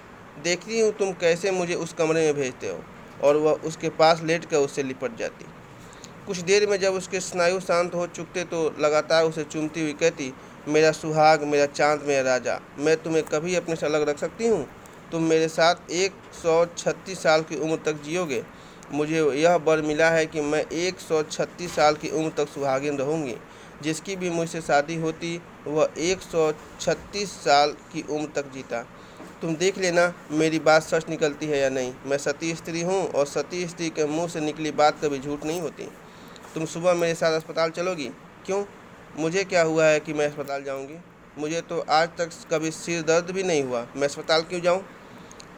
देखती हूँ तुम कैसे मुझे उस कमरे में भेजते हो। और वह उसके पास लेट कर उससे लिपट जाती। कुछ देर में जब उसके स्नायु शांत हो चुकते तो लगातार उसे चूमती हुई कहती, मेरा सुहाग, मेरा चांद, मेरा राजा, मैं तुम्हें कभी अपने से अलग रख सकती हूँ? तुम मेरे साथ 136 साल की उम्र तक जियोगे। मुझे यह वर मिला है कि मैं 136 साल की उम्र तक सुहागिन रहूँगी। जिसकी भी मुझसे शादी होती वह 136 साल की उम्र तक जीता। तुम देख लेना मेरी बात सच निकलती है या नहीं। मैं सती स्त्री हूँ और सती स्त्री के मुंह से निकली बात कभी झूठ नहीं होती। तुम सुबह मेरे साथ अस्पताल चलोगी? क्यों? मुझे क्या हुआ है कि मैं अस्पताल जाऊंगी? मुझे तो आज तक कभी सिर दर्द भी नहीं हुआ, मैं अस्पताल क्यों जाऊं?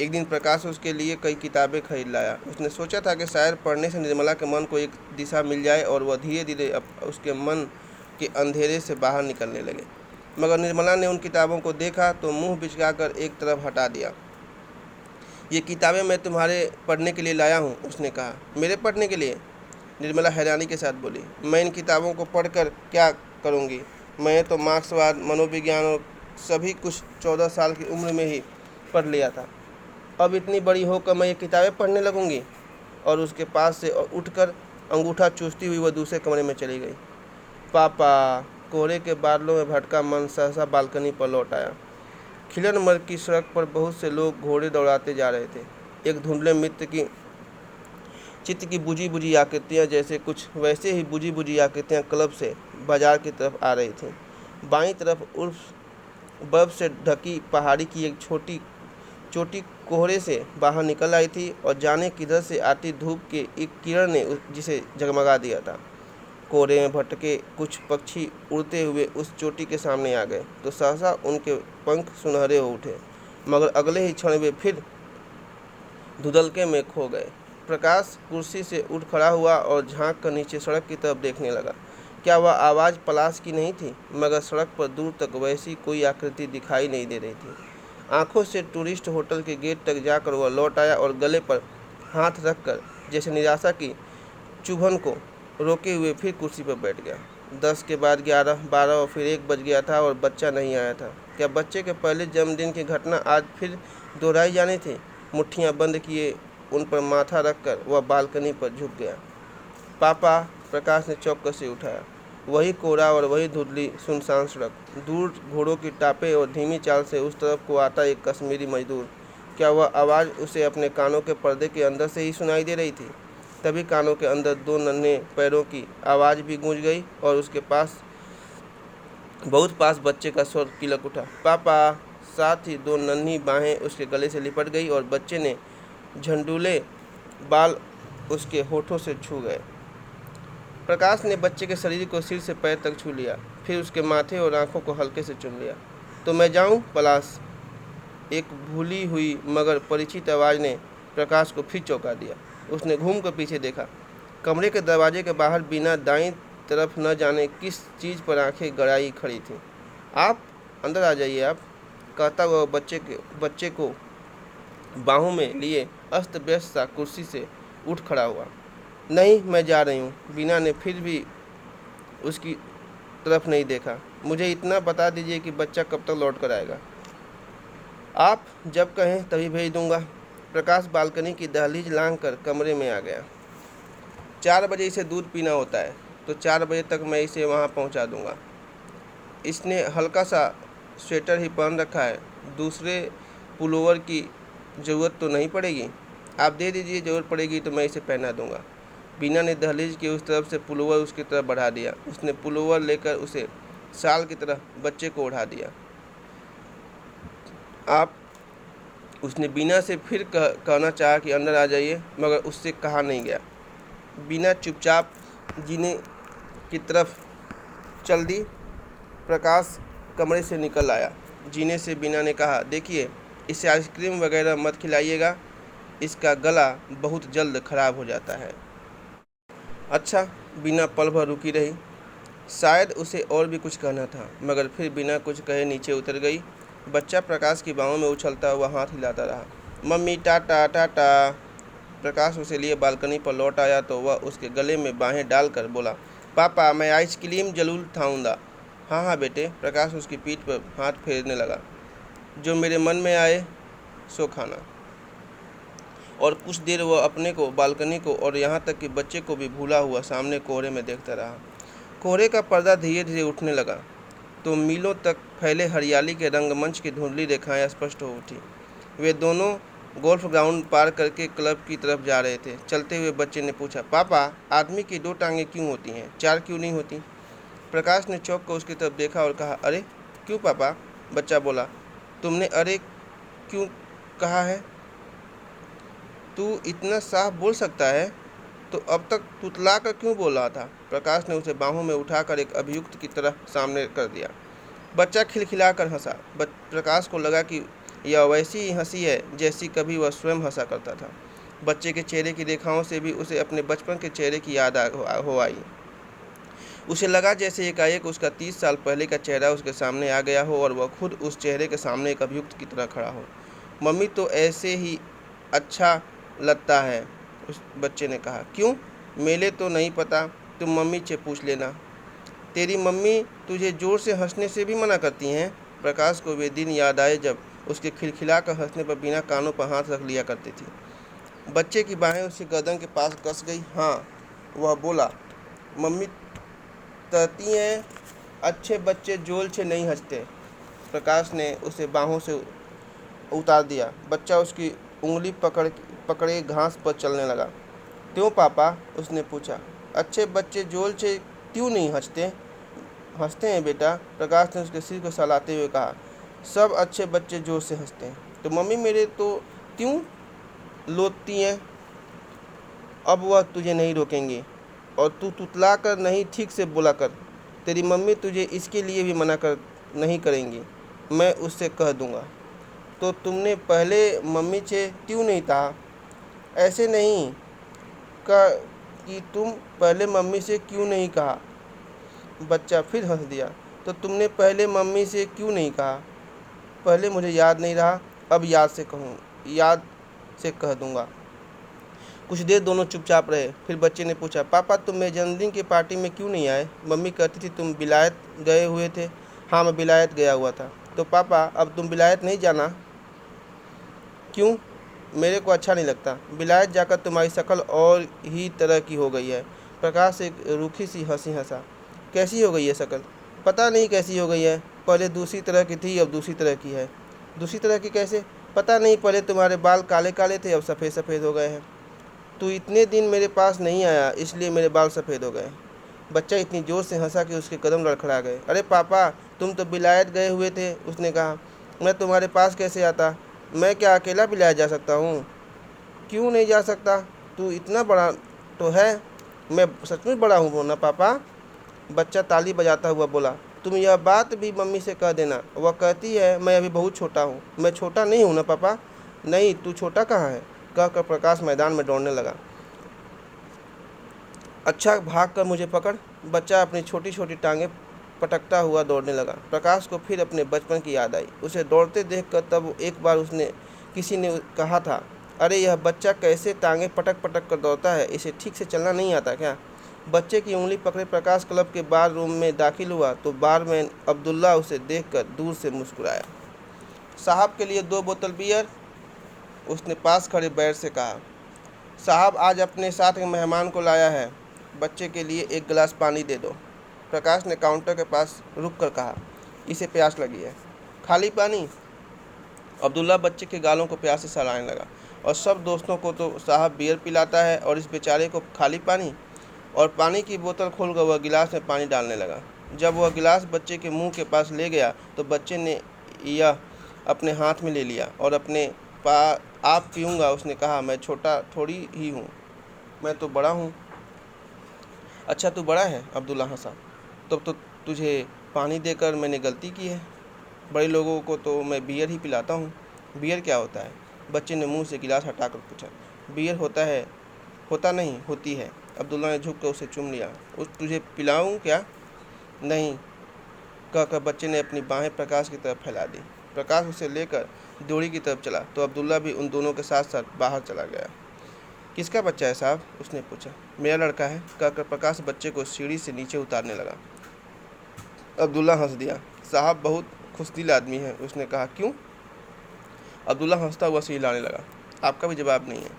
एक दिन प्रकाश उसके लिए कई किताबें खरीद लाया। उसने सोचा था कि शायद पढ़ने से निर्मला के मन को एक दिशा मिल जाए और वह धीरे धीरे उसके मन के अंधेरे से बाहर निकलने लगे। मगर निर्मला ने उन किताबों को देखा तो मुंह बिचकाकर एक तरफ हटा दिया। ये किताबें मैं तुम्हारे पढ़ने के लिए लाया हूँ, उसने कहा। मेरे पढ़ने के लिए? निर्मला हैरानी के साथ बोली। मैं इन किताबों को पढ़कर क्या करूँगी? मैंने तो मार्क्सवाद, मनोविज्ञान और सभी कुछ 14 साल की उम्र में ही पढ़ लिया था। अब इतनी बड़ी होकर मैं ये किताबें पढ़ने लगूंगी? और उसके पास से उठकर अंगूठा चूसती हुई वह दूसरे कमरे में चली गई। पापा। कोहरे के बादलों में भटका मन सहसा बालकनी पर लौट आया। खिलन मर्ग की सड़क पर बहुत से लोग घोड़े दौड़ाते जा रहे थे। एक धुंधले मित्र की चित्त की बुझी बुझी आकृतियाँ, जैसे कुछ वैसे ही बुझी बुझी आकृतियाँ क्लब से बाजार की तरफ आ रही थीं। बाईं तरफ उर्फ बर्फ से ढकी पहाड़ी की एक छोटी चोटी कोहरे से बाहर निकल आई थी और जाने किधर से आती धूप के एक किरण ने जिसे जगमगा दिया था। कोहरे में भटके कुछ पक्षी उड़ते हुए उस चोटी के सामने आ गए तो सहसा उनके पंख सुनहरे हो उठे, मगर अगले ही क्षण वे फिर धुंधलके में खो गए। प्रकाश कुर्सी से उठ खड़ा हुआ और झांक कर नीचे सड़क की तरफ देखने लगा। क्या वह आवाज़ पलाश की नहीं थी? मगर सड़क पर दूर तक वैसी कोई आकृति दिखाई नहीं दे रही थी। आंखों से टूरिस्ट होटल के गेट तक जाकर वह लौट आया और गले पर हाथ रखकर जैसे निराशा की चुभन को रोके हुए फिर कुर्सी पर बैठ गया। 10 के बाद 11, 12 और फिर 1 बज गया था और बच्चा नहीं आया था। क्या बच्चे के पहले जन्मदिन की घटना आज फिर दोहराई जानी थी? मुट्ठियां बंद किए उन पर माथा रखकर वह बालकनी पर झुक गया। पापा, प्रकाश ने चौकस से उठाया। वही कोहरा और वही धुंधली सुनसान सड़क, दूर घोड़ों की टापें और धीमी चाल से उस तरफ को आता एक कश्मीरी मजदूर। क्या वह आवाज़ उसे अपने कानों के पर्दे के अंदर से ही सुनाई दे रही थी? तभी कानों के अंदर 2 नन्हे पैरों की आवाज़ भी गूंज गई और उसके पास बहुत पास बच्चे का स्वर किलक उठा, पापा। साथ ही 2 नन्ही बाहें उसके गले से लिपट गई और बच्चे ने झंडूले बाल उसके होठों से छू गए। प्रकाश ने बच्चे के शरीर को सिर से पैर तक छू लिया, फिर उसके माथे और आंखों को हल्के से चूम लिया। तो मैं जाऊं पलाश? एक भूली हुई मगर परिचित आवाज़ ने प्रकाश को फिर चौंका दिया। उसने घूम कर पीछे देखा। कमरे के दरवाजे के बाहर बिना दाईं तरफ न जाने किस चीज़ पर आंखें गड़ाई खड़ी थीं। आप अंदर आ जाइए आप, कहता हुआ बच्चे को बाहों में लिए अस्त व्यस्त सा कुर्सी से उठ खड़ा हुआ। नहीं, मैं जा रही हूँ। बीना ने फिर भी उसकी तरफ नहीं देखा। मुझे इतना बता दीजिए कि बच्चा कब तक लौट कर आएगा? आप जब कहें तभी भेज दूंगा। प्रकाश बालकनी की दहलीज लांघ कर कमरे में आ गया। 4 बजे इसे दूध पीना होता है तो 4 बजे तक मैं इसे वहाँ पहुँचा दूंगा। इसने हल्का सा स्वेटर ही पहन रखा है, दूसरे पुलोवर की ज़रूरत तो नहीं पड़ेगी। आप दे दीजिए, ज़रूरत पड़ेगी तो मैं इसे पहना दूंगा। बीना ने दहलीज की उस तरफ से पुलोवर उसकी तरफ बढ़ा दिया। उसने पुलोवर लेकर उसे साल की तरह बच्चे को उठा दिया। आप उसने बीना से फिर कहना चाहा कि अंदर आ जाइए, मगर उससे कहा नहीं गया। बीना चुपचाप जीने की तरफ चल दी। प्रकाश कमरे से निकल आया। जीने से बीना ने कहा, देखिए, इसे आइसक्रीम वगैरह मत खिलाइएगा, इसका गला बहुत जल्द खराब हो जाता है। अच्छा, बीना पल भर रुकी रही। शायद उसे और भी कुछ कहना था, मगर फिर बिना कुछ कहे नीचे उतर गई। बच्चा प्रकाश की बाहों में उछलता हुआ हाथ हिलाता रहा। मम्मी टाटा टाटा। प्रकाश उसे लिए बालकनी पर लौट आया तो वह उसके गले में बाहें डालकर बोला, पापा, मैं आइसक्रीम जरूर खाऊंगा। हाँ हाँ बेटे। प्रकाश उसकी पीठ पर हाथ फेरने लगा। जो मेरे मन में आए सो खाना। और कुछ देर वह अपने को, बालकनी को और यहाँ तक कि बच्चे को भी भूला हुआ सामने कोहरे में देखता रहा। कोहरे का पर्दा धीरे धीरे उठने लगा तो मीलों तक फैले हरियाली के रंगमंच की धुंधली रेखाएं स्पष्ट हो उठी। वे दोनों गोल्फ ग्राउंड पार करके क्लब की तरफ जा रहे थे। चलते हुए बच्चे ने पूछा, पापा, आदमी की 2 टांगें क्यों होती हैं, 4 क्यों नहीं होती? प्रकाश ने चौंक कर उसकी तरफ देखा और कहा, अरे क्यों पापा? बच्चा बोला, तुमने अरे क्यों कहा है? तू इतना साफ बोल सकता है तो अब तक तुतला कर क्यों बोल रहा था? प्रकाश ने उसे बाहों में उठाकर एक अभियुक्त की तरह सामने कर दिया। बच्चा खिलखिलाकर हंसा। प्रकाश को लगा कि यह वैसी ही हंसी है जैसी कभी वह स्वयं हंसा करता था। बच्चे के चेहरे की रेखाओं से भी उसे अपने बचपन के चेहरे की याद हो आई। उसे लगा जैसे एकाएक उसका 30 साल पहले का चेहरा उसके सामने आ गया हो और वह खुद उस चेहरे के सामने एक अभियुक्त की तरह खड़ा हो। मम्मी तो ऐसे ही अच्छा लगता है, उस बच्चे ने कहा। क्यों? मेले तो नहीं पता, तुम मम्मी से पूछ लेना। तेरी मम्मी तुझे जोर से हंसने से भी मना करती हैं? प्रकाश को वे दिन याद आए जब उसके खिलखिला कर हंसने पर बिना कानों पर हाथ रख लिया करती थी। बच्चे की बाहें उसके गर्दन के पास कस गई। हाँ, वह बोला, मम्मी कहती हैं अच्छे बच्चे जोल से नहीं हंसते। प्रकाश ने उसे बाहों से उतार दिया। बच्चा उसकी उंगली पकड़े घास पर चलने लगा। क्यों पापा? उसने पूछा। अच्छे बच्चे जोल से क्यों नहीं हंसते? हंसते हैं बेटा, प्रकाश ने उसके सिर को सहलाते हुए कहा। सब अच्छे बच्चे जोर से हंसते हैं। तो मम्मी मेरे तो क्यों लोटती हैं? अब वह तुझे नहीं रोकेंगी और तू तुतला कर नहीं ठीक से बोला कर। तेरी मम्मी तुझे इसके लिए भी मना कर नहीं करेंगी, मैं उससे कह दूंगा। तो तुमने पहले मम्मी से क्यों नहीं कहा? ऐसे नहीं का कि तुम पहले मम्मी से क्यों नहीं कहा? बच्चा फिर हंस दिया। तो तुमने पहले मम्मी से क्यों नहीं कहा? पहले मुझे याद नहीं रहा, अब याद से कह दूंगा। कुछ देर दोनों चुपचाप रहे। फिर बच्चे ने पूछा, पापा, तुम मेरे जन्मदिन की पार्टी में क्यों नहीं आए? मम्मी कहती थी तुम विलायत गए हुए थे। हाँ, मैं विलायत गया हुआ था। तो पापा, अब तुम विलायत नहीं जाना? क्यों? मेरे को अच्छा नहीं लगता। विलायत जाकर तुम्हारी शक्ल और ही तरह की हो गई है। प्रकाश एक रूखी सी हंसी हंसा। कैसी हो गई है शक्ल? पता नहीं कैसी हो गई है। पहले दूसरी तरह की थी, अब दूसरी तरह की है। दूसरी तरह की कैसे? पता नहीं, पहले तुम्हारे बाल काले काले थे, अब सफ़ेद सफ़ेद हो गए हैं। तू इतने दिन मेरे पास नहीं आया, इसलिए मेरे बाल सफ़ेद हो गए। बच्चा इतनी ज़ोर से हंसा कि उसके कदम लड़खड़ा गए। अरे पापा, तुम तो विलायत गए हुए थे, उसने कहा। मैं तुम्हारे पास कैसे आता? मैं क्या अकेला विलायत जा सकता हूँ? क्यों नहीं जा सकता? तू इतना बड़ा तो है। मैं सचमुच बड़ा हूँ ना पापा? बच्चा ताली बजाता हुआ बोला। तुम यह बात भी मम्मी से कह देना, वह कहती है मैं अभी बहुत छोटा हूँ। मैं छोटा नहीं हूँ ना पापा? नहीं, तू छोटा कहाँ है? कहकर प्रकाश मैदान में दौड़ने लगा। अच्छा, भाग कर मुझे पकड़। बच्चा अपनी छोटी छोटी टांगें पटकता हुआ दौड़ने लगा। प्रकाश को फिर अपने बचपन की याद आई। उसे दौड़ते देखकर तब एक बार किसी ने कहा था, अरे यह बच्चा कैसे टांगें पटक पटक कर दौड़ता है, इसे ठीक से चलना नहीं आता क्या? बच्चे की उंगली पकड़े प्रकाश क्लब के बार रूम में दाखिल हुआ तो बारमैन अब्दुल्ला उसे देखकर दूर से मुस्कुराया। साहब के लिए 2 बोतल बियर, उसने पास खड़े बैर से कहा। साहब आज अपने साथ एक मेहमान को लाया है, बच्चे के लिए 1 गिलास पानी दे दो। प्रकाश ने काउंटर के पास रुक कर कहा, इसे प्यास लगी है। खाली पानी? अब्दुल्ला बच्चे के गालों को प्यास से सहलाने लगा। और सब दोस्तों को तो साहब बियर पिलाता है और इस बेचारे को खाली पानी? और पानी की बोतल खोलकर वह गिलास में पानी डालने लगा। जब वह गिलास बच्चे के मुंह के पास ले गया तो बच्चे ने यह अपने हाथ में ले लिया और अपने पा आप पीऊँगा। उसने कहा, मैं छोटा थोड़ी ही हूँ, मैं तो बड़ा हूँ। अच्छा तू बड़ा है, अब्दुल्ला हंसा। तब तो तुझे पानी देकर मैंने गलती की है। बड़े लोगों को तो मैं बियर ही पिलाता हूँ। बियर क्या होता है? बच्चे ने मुंह से गिलास हटाकर पूछा। बियर होता है, होता नहीं, होती है। अब्दुल्ला ने झुक कर उसे चूम लिया। उस तुझे पिलाऊं क्या? नहीं, कहकर बच्चे ने अपनी बाहें प्रकाश की तरफ फैला दी। प्रकाश उसे लेकर ड्योढ़ी की तरफ चला तो अब्दुल्ला भी उन दोनों के साथ साथ बाहर चला गया। किसका बच्चा है साहब? उसने पूछा। मेरा लड़का है, कहकर प्रकाश बच्चे को सीढ़ी से नीचे उतारने लगा। अब्दुल्ला हंस दिया। साहब बहुत खुशदिल आदमी है, उसने कहा। क्यों? अब्दुल्ला हंसता हुआ सिर हिलाने लगा। आपका भी जवाब नहीं है।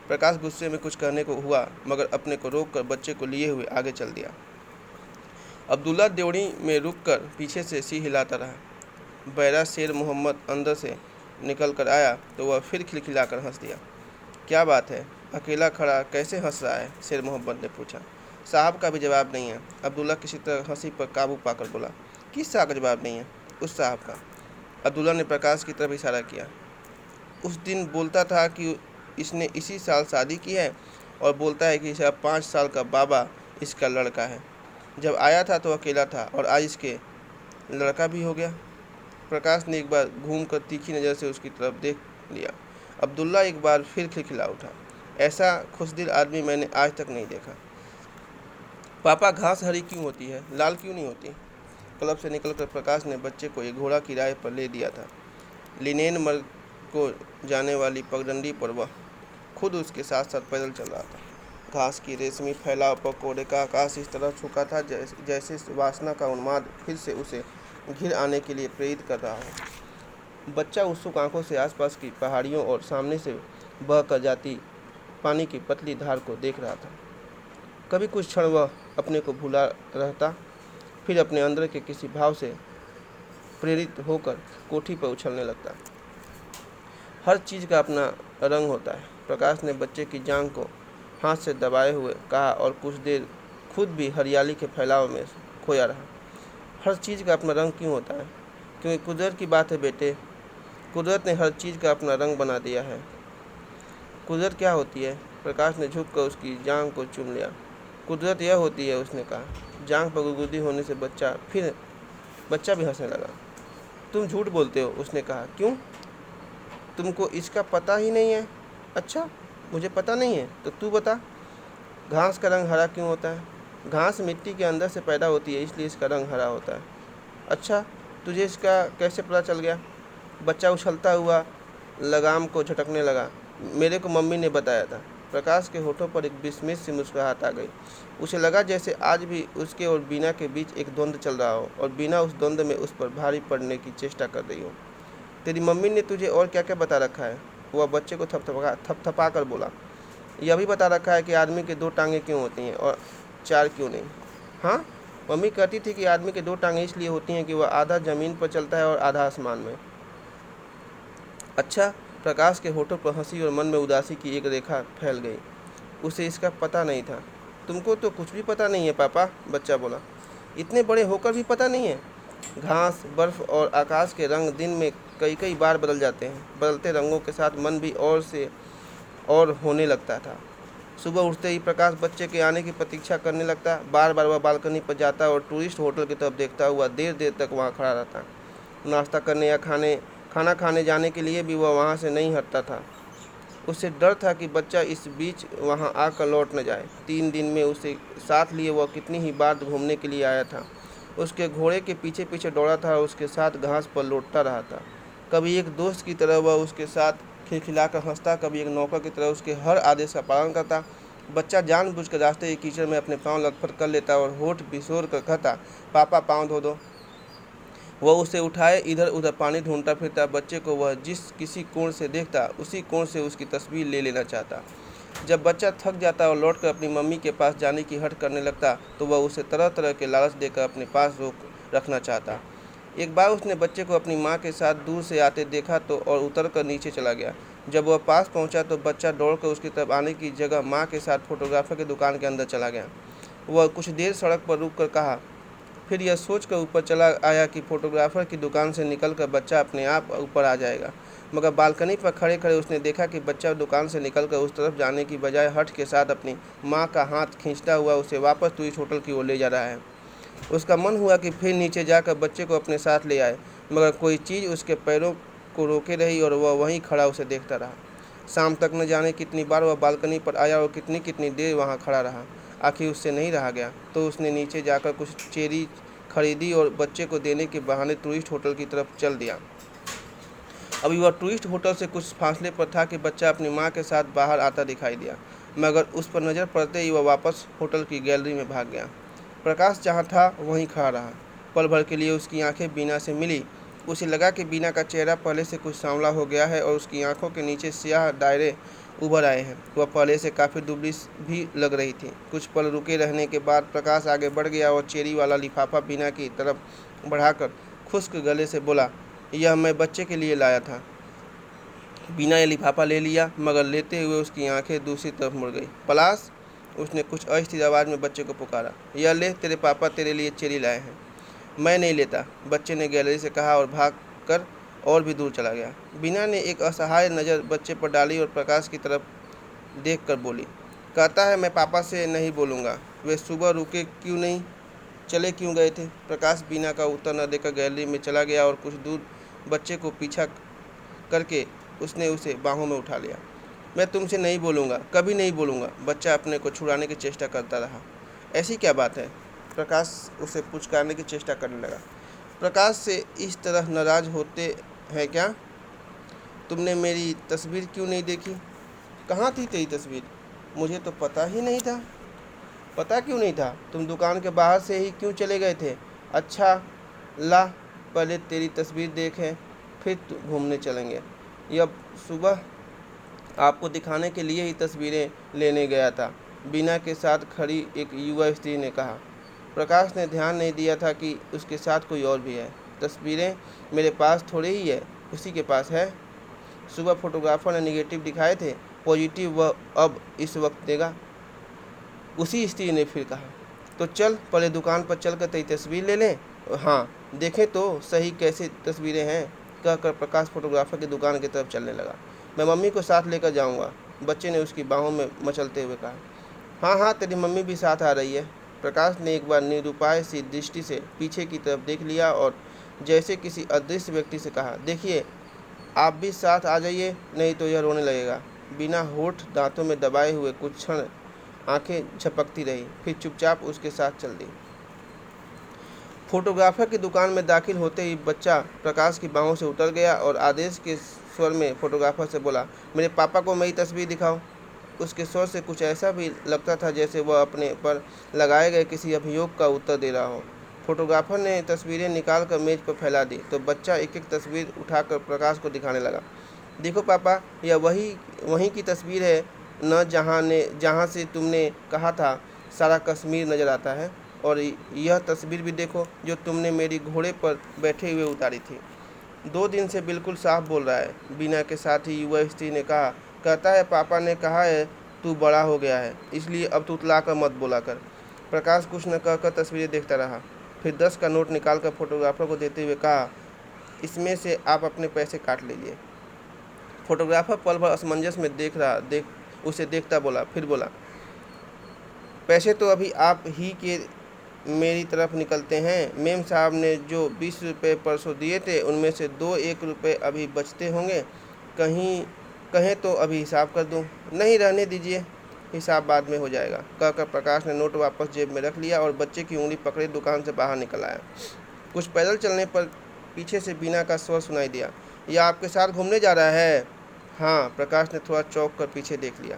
प्रकाश गुस्से में कुछ कहने को हुआ मगर अपने को रोक कर बच्चे को लिए हुए आगे चल दिया। अब्दुल्ला ड्योढ़ी में रुककर पीछे से सिर हिलाता रहा। बैरा शेर मोहम्मद अंदर से निकल कर आया तो वह फिर खिलखिलाकर हंस दिया। क्या बात है, अकेला खड़ा कैसे हंस रहा है? शेर मोहम्मद ने पूछा। साहब का भी जवाब नहीं है। अब्दुल्ला किसी तरह हंसी पर काबू पाकर बोला। किस साहब का जवाब नहीं है? उस साहब का। अब्दुल्ला ने प्रकाश की तरफ इशारा किया। उस दिन बोलता था कि इसने इसी साल शादी की है और बोलता है कि इसे अब 5 साल का बाबा इसका लड़का है। जब आया था तो अकेला था और आज इसके लड़का भी हो गया। प्रकाश ने एक बार घूमकर तीखी नज़र से उसकी तरफ देख लिया। अब्दुल्ला एक बार फिर खिलखिला उठा। ऐसा खुशदिल आदमी मैंने आज तक नहीं देखा। पापा, घास हरी क्यों होती है, लाल क्यों नहीं होती? क्लब से निकलकर प्रकाश ने बच्चे को एक घोड़ा किराए पर ले दिया था। लिनेन मर्ग को जाने वाली पगडंडी पर वह खुद उसके साथ साथ पैदल चल रहा था। घास की रेशमी फैलाव पर कोहरे का आकाश इस तरह झुका था जैसे वासना का उन्माद फिर से उसे घिर आने के लिए प्रेरित कर रहा हो। बच्चा उत्सुक आंखों से आसपास की पहाड़ियों और सामने से बह कर जाती पानी की पतली धार को देख रहा था। कभी कुछ क्षण वह अपने को भूला रहता, फिर अपने अंदर के किसी भाव से प्रेरित होकर कोठी पर उछलने लगता। हर चीज़ का अपना रंग होता है, प्रकाश ने बच्चे की जांघ को हाथ से दबाए हुए कहा और कुछ देर खुद भी हरियाली के फैलाव में खोया रहा। हर चीज़ का अपना रंग क्यों होता है? क्योंकि कुदरत की बात है बेटे। कुदरत ने हर चीज़ का अपना रंग बना दिया है। कुदरत क्या होती है? प्रकाश ने झुक कर उसकी जांघ को चूम लिया। कुदरत यह होती है, उसने कहा। जांघ पर गुदगुदी होने से बच्चा भी हंसने लगा। तुम झूठ बोलते हो, उसने कहा। क्यों? तुमको इसका पता ही नहीं है? अच्छा, मुझे पता नहीं है तो तू बता। घास का रंग हरा क्यों होता है? घास मिट्टी के अंदर से पैदा होती है, इसलिए इसका रंग हरा होता है। अच्छा, तुझे इसका कैसे पता चल गया? बच्चा उछलता हुआ लगाम को झटकने लगा। मेरे को मम्मी ने बताया था। प्रकाश के होठों पर एक विस्मित सी मुस्कुराहट आ गई। उसे लगा जैसे आज भी उसके और बीना के बीच एक द्वंद्व चल रहा हो और बीना उस द्वंद्व में उस पर भारी पड़ने की चेष्टा कर रही हो। तेरी मम्मी ने तुझे और क्या क्या बता रखा है? वह बच्चे को थपथपा कर बोला। यह भी बता रखा है कि आदमी के 2 टांगें क्यों होती हैं और 4 क्यों नहीं। हाँ, मम्मी कहती थी कि आदमी के 2 टांगें इसलिए होती हैं कि वह आधा ज़मीन पर चलता है और आधा आसमान में। अच्छा। प्रकाश के होठों पर हंसी और मन में उदासी की एक रेखा फैल गई। उसे इसका पता नहीं था। तुमको तो कुछ भी पता नहीं है पापा, बच्चा बोला। इतने बड़े होकर भी पता नहीं है? घास, बर्फ और आकाश के रंग दिन में कई कई बार बदल जाते हैं। बदलते रंगों के साथ मन भी और से और होने लगता था। सुबह उठते ही प्रकाश बच्चे के आने की प्रतीक्षा करने लगता। बार बार वह बालकनी पर जाता और टूरिस्ट होटल की तरफ देखता हुआ देर देर तक वहाँ खड़ा रहता। नाश्ता करने या खाना खाने जाने के लिए भी वह वहाँ से नहीं हटता था। उसे डर था कि बच्चा इस बीच वहाँ आकर लौट न जाए। 3 दिन में उसे साथ लिए वह कितनी ही बार घूमने के लिए आया था। उसके घोड़े के पीछे पीछे दौड़ा था और उसके साथ घास पर लौटता रहा था। कभी एक दोस्त की तरह वह उसके साथ खिलखिलाकर हंसता, कभी एक नौकर की तरह उसके हर आदेश का पालन करता। बच्चा जानबूझकर रास्ते के कीचड़ में अपने पाँव लथपथ कर लेता और होठ बिसोर कर कहता, पापा पाँव धो दो। वह उसे उठाए इधर उधर पानी ढूंढता फिरता। बच्चे को वह जिस किसी कोण से देखता उसी कोण से उसकी तस्वीर ले लेना चाहता। जब बच्चा थक जाता और लौटकर अपनी मम्मी के पास जाने की हट करने लगता तो वह उसे तरह तरह के लालच देकर अपने पास रोक रखना चाहता। एक बार उसने बच्चे को अपनी माँ के साथ दूर से आते देखा तो और उतर कर नीचे चला गया। जब वह पास पहुँचा तो बच्चा दौड़कर उसकी तरफ आने की जगह माँ के साथ फोटोग्राफर की दुकान के अंदर चला गया। वह कुछ देर सड़क पर रुक कर कहा, फिर यह सोचकर ऊपर चला आया कि फोटोग्राफर की दुकान से निकलकर बच्चा अपने आप ऊपर आ जाएगा, मगर बालकनी पर खड़े खड़े उसने देखा कि बच्चा दुकान से निकलकर उस तरफ जाने की बजाय हठ के साथ अपनी माँ का हाथ खींचता हुआ उसे वापस टूरिस्ट होटल की ओर ले जा रहा है। उसका मन हुआ कि फिर नीचे जाकर बच्चे को अपने साथ ले आए, मगर कोई चीज़ उसके पैरों को रोके रही और वह वहीं खड़ा उसे देखता रहा। शाम तक न जाने कितनी बार वह बालकनी पर आया और कितनी कितनी देर वहाँ खड़ा रहा। आखिर उससे नहीं रहा गया तो उसने नीचे जाकर कुछ चेरी खरीदी और बच्चे को देने के बहाने टूरिस्ट होटल की तरफ चल दिया। अभी वह टूरिस्ट होटल से कुछ फासले पर था कि बच्चा अपनी माँ के साथ बाहर आता दिखाई दिया, मगर उस पर नज़र पड़ते ही वह वापस होटल की गैलरी में भाग गया। प्रकाश जहाँ था वहीं खड़ा रहा। पल भर के लिए उसकी आंखें बीना से मिली। उसे लगा कि बीना का चेहरा पहले से कुछ सांवला हो गया है और उसकी आंखों के नीचे स्याह दायरे उभर आए हैं। वह पहले से काफ़ी दुबली भी लग रही थी। कुछ पल रुके रहने के बाद प्रकाश आगे बढ़ गया और चेरी वाला लिफाफा बीना की तरफ बढ़ाकर खुश्क गले से बोला, यह मैं बच्चे के लिए लाया था। बीना ये लिफाफा ले लिया, मगर लेते हुए उसकी आंखें दूसरी तरफ मुड़ गई। पलाश, उसने कुछ अस्थिर आवाज़ में बच्चे को पुकारा। यह ले, तेरे पापा तेरे लिए चेरी लाए हैं। मैं नहीं लेता, बच्चे ने गैलरी से कहा और भाग कर और भी दूर चला गया। बीना ने एक असहाय नज़र बच्चे पर डाली और प्रकाश की तरफ देख कर बोली, कहता है मैं पापा से नहीं बोलूँगा। वे सुबह रुके क्यों नहीं, चले क्यों गए थे? प्रकाश बीना का उत्तर न देकर गैलरी में चला गया और कुछ दूर बच्चे को पीछा करके उसने उसे बाहों में उठा लिया। मैं तुमसे नहीं बोलूँगा, कभी नहीं बोलूँगा। बच्चा अपने को छुड़ाने की चेष्टा करता रहा। ऐसी क्या बात है? प्रकाश उसे पुचकारने की चेष्टा करने लगा। प्रकाश से इस तरह नाराज़ होते हैं क्या? तुमने मेरी तस्वीर क्यों नहीं देखी? कहाँ थी तेरी तस्वीर? मुझे तो पता ही नहीं था। पता क्यों नहीं था? तुम दुकान के बाहर से ही क्यों चले गए थे? अच्छा, ला पहले तेरी तस्वीर देखें, फिर घूमने चलेंगे। यह सुबह आपको दिखाने के लिए ही तस्वीरें लेने गया था, बीना के साथ खड़ी एक युवा स्त्री ने कहा। प्रकाश ने ध्यान नहीं दिया था कि उसके साथ कोई और भी है। तस्वीरें मेरे पास थोड़ी ही है, उसी के पास है। सुबह फोटोग्राफर ने निगेटिव दिखाए थे, पॉजिटिव वह अब इस वक्त देगा। उसी स्त्री ने फिर कहा, तो चल पहले दुकान पर चल कर तेरी तस्वीर ले लें। हाँ, देखें तो सही कैसी तस्वीरें हैं। कहकर प्रकाश फोटोग्राफर की दुकान की तरफ चलने लगा। मैं मम्मी को साथ लेकर जाऊंगा, बच्चे ने उसकी बाहों में मचलते हुए कहा। हाँ हाँ, तेरी मम्मी भी साथ आ रही है। प्रकाश ने एक बार निरुपाय सी दृष्टि से पीछे की तरफ देख लिया और जैसे किसी अदृश्य व्यक्ति से कहा, देखिए आप भी साथ आ जाइए, नहीं तो यह रोने लगेगा। बिना होठ दांतों में दबाए हुए कुछ क्षण आंखें झपकती रही, फिर चुपचाप उसके साथ चल दी। फोटोग्राफर की दुकान में दाखिल होते ही बच्चा प्रकाश की बाहों से उतर गया और आदेश के स्वर में फोटोग्राफर से बोला, मेरे पापा को मेरी तस्वीर दिखाओ। उसके स्वर से कुछ ऐसा भी लगता था जैसे वह अपने पर लगाए गए किसी अभियोग का उत्तर दे रहा हो। फोटोग्राफर ने तस्वीरें निकाल कर मेज पर फैला दी तो बच्चा एक एक तस्वीर उठाकर प्रकाश को दिखाने लगा। देखो पापा, यह वहीं की तस्वीर है न जहाँ से तुमने कहा था सारा कश्मीर नज़र आता है, और यह तस्वीर भी देखो जो तुमने मेरी घोड़े पर बैठे हुए उतारी थी। 2 दिन से बिल्कुल साफ बोल रहा है, बीना के साथ ही युवा स्त्री ने कहा। कहता है पापा ने कहा है तू बड़ा हो गया है, इसलिए अब तू तुतला कर मत बोला कर। प्रकाश कुछ न कहकर तस्वीरें देखता रहा, फिर 10 का नोट निकालकर फोटोग्राफर को देते हुए कहा, इसमें से आप अपने पैसे काट लीजिए। फोटोग्राफर पल भर असमंजस में उसे देखता बोला, फिर बोला, पैसे तो अभी आप ही के मेरी तरफ निकलते हैं। मेम साहब ने जो 20 रुपये परसों दिए थे उनमें से 2-1 रुपये अभी बचते होंगे, कहें तो अभी हिसाब कर दूं। नहीं, रहने दीजिए, हिसाब बाद में हो जाएगा। कहकर प्रकाश ने नोट वापस जेब में रख लिया और बच्चे की उंगली पकड़े दुकान से बाहर निकल आया। कुछ पैदल चलने पर पीछे से बीना का स्वर सुनाई दिया, यह आपके साथ घूमने जा रहा है? हाँ। प्रकाश ने थोड़ा चौंक कर पीछे देख लिया।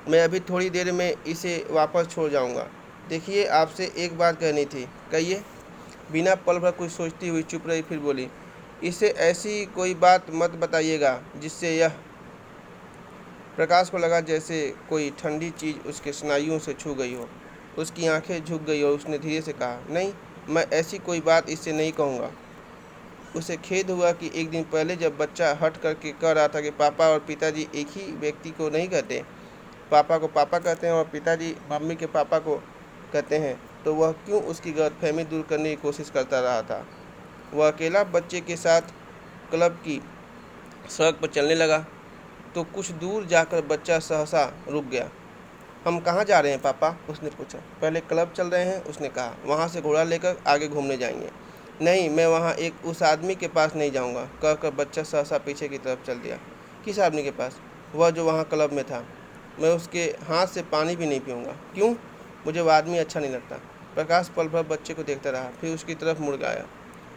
मैं अभी थोड़ी देर में इसे वापस छोड़ जाऊंगा। देखिए, आपसे एक बात कहनी थी। कहिए। बीना पल भर कुछ सोचती हुई चुप रही, फिर बोली, इसे ऐसी कोई बात मत बताइएगा जिससे यह। प्रकाश को लगा जैसे कोई ठंडी चीज़ उसके स्नायुओं से छू गई हो। उसकी आंखें झुक गई और उसने धीरे से कहा, नहीं, मैं ऐसी कोई बात इससे नहीं कहूँगा। उसे खेद हुआ कि एक दिन पहले जब बच्चा हट करके कह रहा था कि पापा और पिताजी एक ही व्यक्ति को नहीं कहते, पापा को पापा कहते हैं और पिताजी मम्मी के पापा को कहते हैं, तो वह क्यों उसकी गलतफहमी दूर करने की कोशिश करता रहा था। वह अकेला बच्चे के साथ क्लब की सड़क पर चलने लगा तो कुछ दूर जाकर बच्चा सहसा रुक गया। हम कहाँ जा रहे हैं पापा? उसने पूछा। पहले क्लब चल रहे हैं, उसने कहा। वहाँ से घोड़ा लेकर आगे घूमने जाएंगे। नहीं, मैं वहाँ एक उस आदमी के पास नहीं जाऊँगा, कहकर बच्चा सहसा पीछे की तरफ चल दिया। किस आदमी के पास? वह जो वहाँ क्लब में था। मैं उसके हाथ से पानी भी नहीं पीऊँगा। क्यों? मुझे वह आदमी अच्छा नहीं लगता। प्रकाश पल भर बच्चे को देखता रहा, फिर उसकी तरफ मुड़ गया।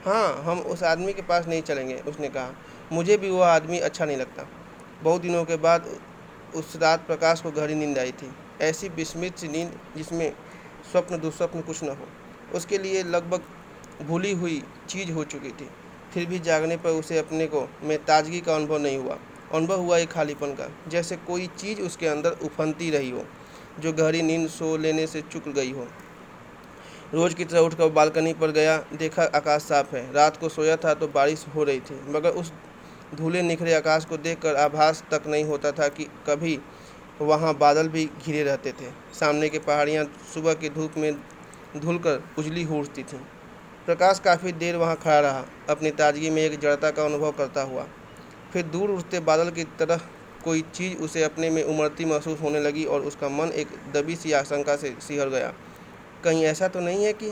हाँ, हम उस आदमी के पास नहीं चलेंगे, उसने कहा। मुझे भी वह आदमी अच्छा नहीं लगता। बहुत दिनों के बाद उस रात प्रकाश को गहरी नींद आई थी। ऐसी विस्मित सी नींद जिसमें स्वप्न दुस्वप्न कुछ न हो। उसके लिए लगभग भूली हुई चीज़ हो चुकी थी। फिर भी जागने पर उसे अपने को में ताजगी का अनुभव नहीं हुआ। अनुभव हुआ एक खालीपन का, जैसे कोई चीज़ उसके अंदर उफनती रही हो, जो गहरी नींद सो लेने से चूक गई हो। रोज की तरह उठकर बालकनी पर गया, देखा आकाश साफ है। रात को सोया था तो बारिश हो रही थी, मगर उस धुले निखरे आकाश को देखकर आभास तक नहीं होता था कि कभी वहाँ बादल भी घिरे रहते थे। सामने की पहाड़ियाँ सुबह की धूप में धुलकर उजली हो उठती थीं। प्रकाश काफ़ी देर वहाँ खड़ा रहा, अपनी ताजगी में एक जड़ता का अनुभव करता हुआ। फिर दूर उठते बादल की तरह कोई चीज़ उसे अपने में उमड़ती महसूस होने लगी और उसका मन एक दबी सी आशंका से सिहर गया। कहीं ऐसा तो नहीं है कि?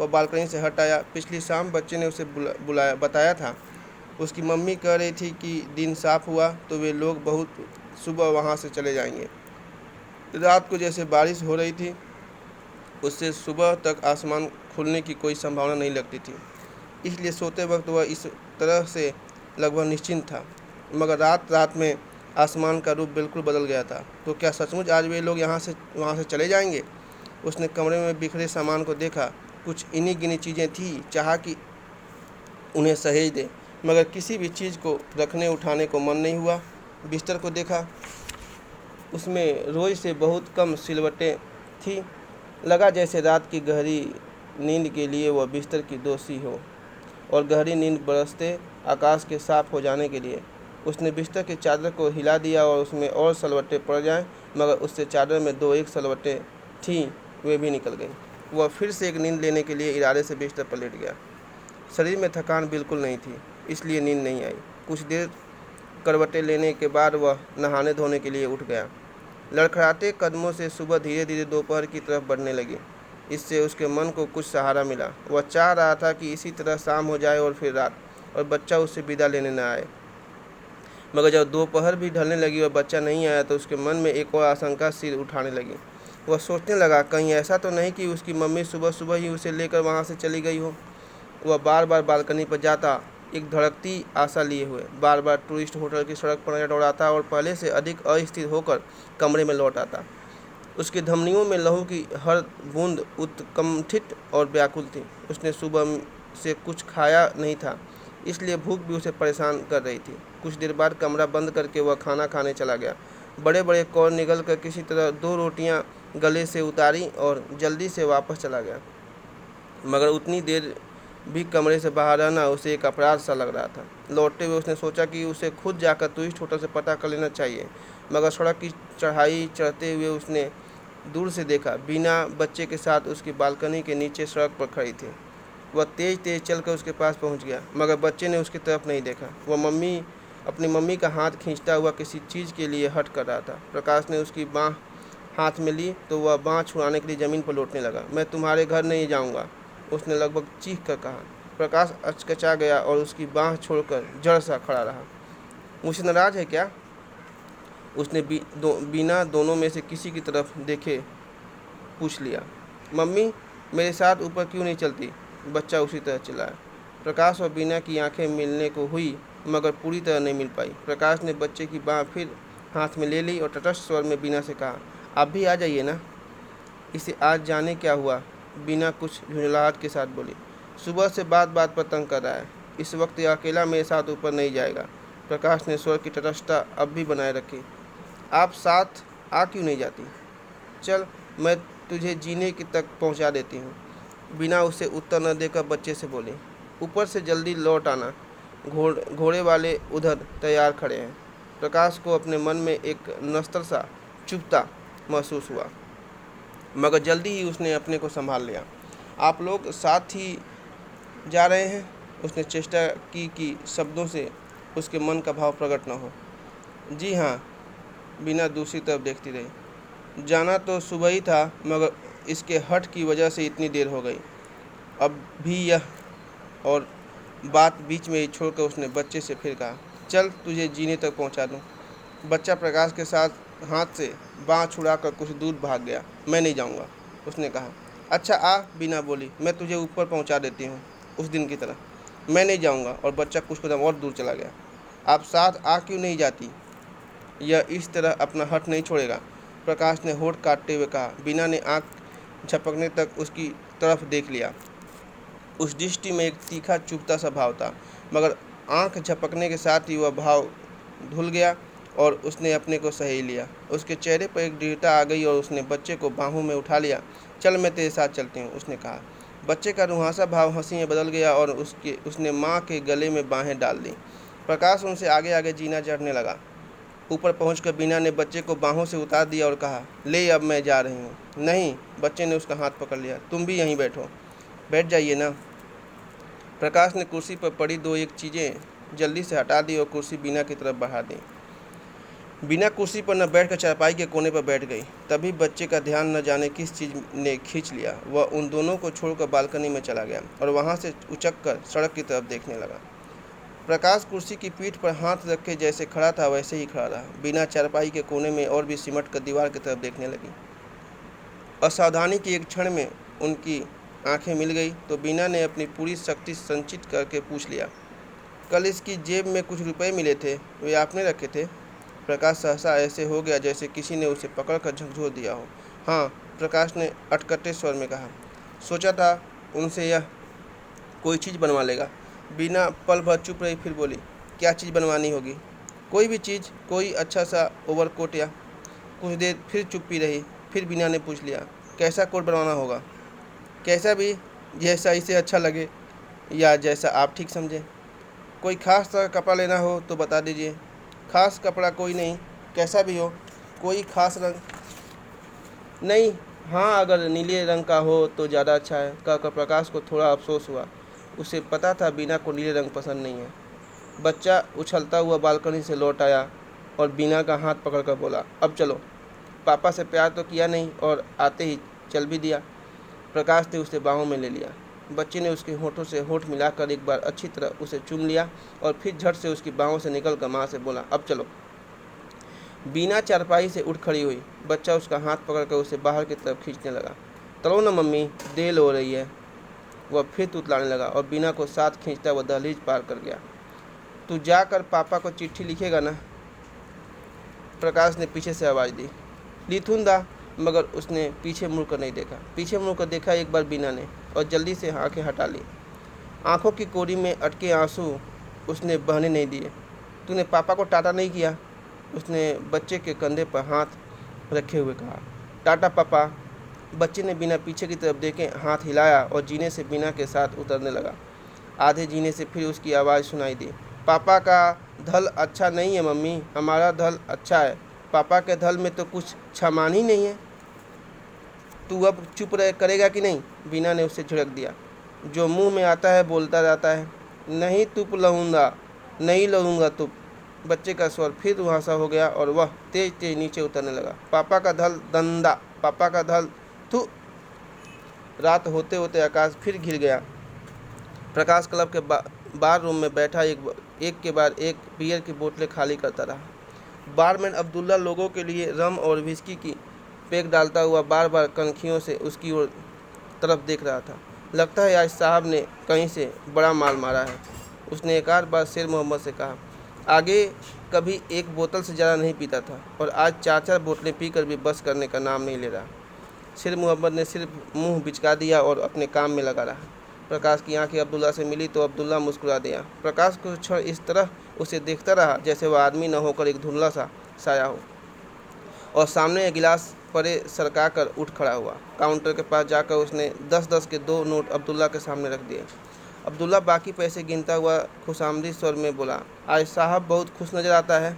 वह बालकनी से हट आया। पिछली शाम बच्चे ने उसे बताया था। उसकी मम्मी कह रही थी कि दिन साफ हुआ तो वे लोग बहुत सुबह वहाँ से चले जाएंगे। रात को जैसे बारिश हो रही थी, उससे सुबह तक आसमान खुलने की कोई संभावना नहीं लगती थी, इसलिए सोते वक्त वह इस तरह से लगभग निश्चिंत था। मगर रात रात में आसमान का रूप बिल्कुल बदल गया था। तो क्या सचमुच आज वे लोग वहाँ से चले जाएंगे? उसने कमरे में बिखरे सामान को देखा। कुछ इन्हीं गिनी चीज़ें थीं, चाहा कि उन्हें सहेज दे, मगर किसी भी चीज़ को रखने उठाने को मन नहीं हुआ। बिस्तर को देखा, उसमें रोज से बहुत कम सिलवटें थीं। लगा जैसे रात की गहरी नींद के लिए वह बिस्तर की दोषी हो, और गहरी नींद बरसते आकाश के साफ हो जाने के लिए। उसने बिस्तर की चादर को हिला दिया और उसमें और सलवटें पड़ जाएं, मगर उससे चादर में दो एक सलवटें थीं, वे भी निकल गईं। वह फिर से एक नींद लेने के लिए इरादे से बिस्तर पर लेट गया। शरीर में थकान बिल्कुल नहीं थी, इसलिए नींद नहीं आई। कुछ देर करवटें लेने के बाद वह नहाने धोने के लिए उठ गया। लड़खड़ाते कदमों से सुबह धीरे धीरे दोपहर की तरफ बढ़ने लगी। इससे उसके मन को कुछ सहारा मिला। वह चाह रहा था कि इसी तरह शाम हो जाए और फिर रात, और बच्चा उससे विदा लेने न आए। मगर जब दोपहर भी ढलने लगी और बच्चा नहीं आया तो उसके मन में एक और आशंका सिर उठाने लगी। वह सोचने लगा, कहीं ऐसा तो नहीं कि उसकी मम्मी सुबह सुबह ही उसे लेकर वहाँ से चली गई हो। वह बार बार बालकनी पर जाता, एक धड़कती आशा लिए हुए, बार बार टूरिस्ट होटल की सड़क पर नजर दौड़ाता और पहले से अधिक अस्थिर होकर कमरे में लौट आता। उसकी धमनियों में लहू की हर बूंद उत्कंठित और व्याकुल थी। उसने सुबह से कुछ खाया नहीं था, इसलिए भूख भी उसे परेशान कर रही थी। कुछ देर बाद कमरा बंद करके वह खाना खाने चला गया। बड़े बड़े कौर निगल कर किसी तरह 2 रोटियां गले से उतारी और जल्दी से वापस चला गया। मगर उतनी देर भी कमरे से बाहर रहना उसे एक अपराध सा लग रहा था। लौटते हुए उसने सोचा कि उसे खुद जाकर टूरिस्ट होटल से पता कर लेना चाहिए, मगर सड़क की चढ़ाई चढ़ते हुए उसने दूर से देखा बीना बच्चे के साथ उसकी बालकनी के नीचे सड़क पर खड़ी थी। वह तेज तेज चलकर उसके पास पहुंच गया, मगर बच्चे ने उसकी तरफ नहीं देखा। वह अपनी मम्मी का हाथ खींचता हुआ किसी चीज़ के लिए हट कर रहा था। प्रकाश ने उसकी बाँह हाथ में ली तो वह बाँह छुड़ाने के लिए ज़मीन पर लौटने लगा। मैं तुम्हारे घर नहीं जाऊँगा, उसने लगभग चीख कर कहा। प्रकाश अचकचा गया और उसकी बाँह छोड़कर जड़ सा खड़ा रहा। मुझसे नाराज़ है क्या? उसने बिना दोनों में से किसी की तरफ देखे पूछ लिया। मम्मी मेरे साथ ऊपर क्यों नहीं चलती? बच्चा उसी तरह चिल्लाया। प्रकाश और बीना की आंखें मिलने को हुई, मगर पूरी तरह नहीं मिल पाई। प्रकाश ने बच्चे की बाँह फिर हाथ में ले ली और तटस्थ स्वर में बीना से कहा, आप भी आ जाइए ना। इसे आज जाने क्या हुआ? बीना कुछ झुंझलाहट के साथ बोली। सुबह से बात बात पर तंग कर रहा है। इस वक्त यह अकेला मेरे साथ ऊपर नहीं जाएगा। प्रकाश ने स्वर की तटस्थता अब भी बनाए रखी। आप साथ आ क्यों नहीं जाती? चल, मैं तुझे जीने की तक पहुंचा देती हूँ। बिना उसे उत्तर न देकर बच्चे से बोली। ऊपर से जल्दी लौट आना, घोड़े वाले उधर तैयार खड़े हैं। प्रकाश को अपने मन में एक नस्तर सा चुभता महसूस हुआ। मगर जल्दी ही उसने अपने को संभाल लिया। आप लोग साथ ही जा रहे हैं? उसने चेष्टा की कि शब्दों से उसके मन का भाव प्रकट न हो। जी हाँ, बीना दूसरी तरफ देखती रही। जाना तो सुबह ही था, मगर इसके हठ की वजह से इतनी देर हो गई। अब भी यह और बात बीच में ही छोड़कर उसने बच्चे से फिर कहा, चल तुझे जीने तक पहुंचा दूं। बच्चा प्रकाश के साथ हाथ से बाँह छुड़ाकर कुछ दूर भाग गया। मैं नहीं जाऊंगा, उसने कहा। अच्छा आ, बीना बोली, मैं तुझे ऊपर पहुंचा देती हूँ, उस दिन की तरह। मैं नहीं जाऊंगा, और बच्चा कुछ कदम और दूर चला गया। आप साथ आ क्यों नहीं जाती? यह इस तरह अपना हट नहीं छोड़ेगा, प्रकाश ने होठ काटते हुए कहा। बीना ने आंख झपकने तक उसकी तरफ देख लिया। उस दृष्टि में एक तीखा चुभता सा भाव था, मगर आंख झपकने के साथ ही वह भाव धुल गया और उसने अपने को सही लिया। उसके चेहरे पर एक दृढ़ता आ गई और उसने बच्चे को बाहों में उठा लिया। चल मैं तेरे साथ चलती हूँ, उसने कहा। बच्चे का रुहासा भाव हंसी में बदल गया और उसने माँ के गले में बाहें डाल दी। प्रकाश उनसे आगे आगे जीना चढ़ने लगा। ऊपर पहुंचकर बीना ने बच्चे को बाहों से उतार दिया और कहा, ले अब मैं जा रही हूँ। नहीं, बच्चे ने उसका हाथ पकड़ लिया। तुम भी यहीं बैठो। बैठ जाइए ना। प्रकाश ने कुर्सी पर पड़ी दो एक चीज़ें जल्दी से हटा दी और कुर्सी बीना की तरफ बढ़ा दी। बीना कुर्सी पर न बैठकर चारपाई के कोने पर बैठ गई। तभी बच्चे का ध्यान न जाने किस चीज़ ने खींच लिया। वह उन दोनों को छोड़कर बालकनी में चला गया और वहां से उचक कर सड़क की तरफ देखने लगा। प्रकाश कुर्सी की पीठ पर हाथ रखे जैसे खड़ा था वैसे ही खड़ा रहा। बीना चारपाई के कोने में और भी सिमट कर दीवार की तरफ देखने लगी। असावधानी की एक क्षण में उनकी आंखें मिल गई तो बीना ने अपनी पूरी शक्ति संचित करके पूछ लिया, कल इसकी जेब में कुछ रुपए मिले थे, वे आपने रखे थे? प्रकाश सहसा ऐसे हो गया जैसे किसी ने उसे पकड़कर झकझोर दिया हो। हाँ, प्रकाश ने अटकटे स्वर में कहा। सोचा था उनसे यह कोई चीज़ बनवा लेगा। बीना पल भर चुप रही, फिर बोली, क्या चीज़ बनवानी होगी? कोई भी चीज़, कोई अच्छा सा ओवरकोट या। कुछ देर फिर चुप्पी रही। फिर बीना ने पूछ लिया, कैसा कोट बनवाना होगा? कैसा भी, जैसा इसे अच्छा लगे या जैसा आप ठीक समझें। कोई खास तरह कपड़ा लेना हो तो बता दीजिए। खास कपड़ा कोई नहीं, कैसा भी हो। कोई खास रंग नहीं? हाँ, अगर नीले रंग का हो तो ज़्यादा अच्छा है, कहकर प्रकाश को थोड़ा अफसोस हुआ। उसे पता था बीना को नीले रंग पसंद नहीं है। बच्चा उछलता हुआ बालकनी से लौट आया और बीना का हाथ पकड़कर बोला, अब चलो। पापा से प्यार तो किया नहीं और आते ही चल भी दिया। प्रकाश ने उसे बाहों में ले लिया। बच्चे ने उसके होठों से होठ मिलाकर एक बार अच्छी तरह उसे चूम लिया और फिर झट से उसकी बाहों से निकलकर माँ से बोला, अब चलो। बीना चारपाई से उठ खड़ी हुई। बच्चा उसका हाथ पकड़कर उसे बाहर की तरफ खींचने लगा। चलो ना मम्मी, देर हो रही है। वह फिर तुतलाने लगा और बीना को साथ खींचता हुआ दहलीज पार कर गया। तू जाकर पापा को चिट्ठी लिखेगा ना? प्रकाश ने पीछे से आवाज़ दी। लिथूंदा, मगर उसने पीछे मुड़कर नहीं देखा। पीछे मुड़कर देखा एक बार बीना ने और जल्दी से आंखें हटा ली। आंखों की कोरी में अटके आंसू उसने बहने नहीं दिए। तूने पापा को टाटा नहीं किया? उसने बच्चे के कंधे पर हाथ रखे हुए कहा। टाटा पापा। बच्चे ने बिना पीछे की तरफ देखे हाथ हिलाया और जीने से बीना के साथ उतरने लगा। आधे जीने से फिर उसकी आवाज़ सुनाई दी, पापा का धल अच्छा नहीं है मम्मी, हमारा धल अच्छा है। पापा के धल में तो कुछ सामान ही नहीं है। तू अब चुप रह करेगा कि नहीं? बीना ने उसे झिड़क दिया। जो मुंह में आता है बोलता जाता है। नहीं तुप लहूँगा, नहीं लहूँगा तुप। बच्चे का स्वर फिर वहासा हो गया और वह तेज तेज नीचे उतरने लगा। पापा का धल दंदा, पापा का धल थू। रात होते होते आकाश फिर घिर गया। प्रकाश क्लब के बार रूम में बैठा एक के बाद एक बियर की बोतलें खाली करता रहा। बारमैन अब्दुल्ला लोगों के लिए रम और विस्की की पैक डालता हुआ बार बार कनखियों से उसकी ओर तरफ देख रहा था। लगता है आज साहब ने कहीं से बड़ा माल मारा है, उसने एक आध बार शेर मोहम्मद से कहा। आगे कभी एक बोतल से ज़्यादा नहीं पीता था और आज 4-4 बोतलें पीकर भी बस करने का नाम नहीं ले रहा। शेर मोहम्मद ने सिर्फ मुंह बिचका दिया और अपने काम में लगा रहा। प्रकाश की आंखें अब्दुल्ला से मिली तो अब्दुल्ला मुस्कुरा दिया। प्रकाश कुछ क्षण इस तरह उसे देखता रहा जैसे वह आदमी न होकर एक धुंधला सा साया हो, और सामने एक गिलास परे सरका कर उठ खड़ा हुआ। काउंटर के पास जाकर उसने 10-10 के 2 नोट अब्दुल्ला के सामने रख दिए। अब्दुल्ला बाकी पैसे गिनता हुआ खुशामदी स्वर में बोला, आज साहब बहुत खुश नज़र आता है।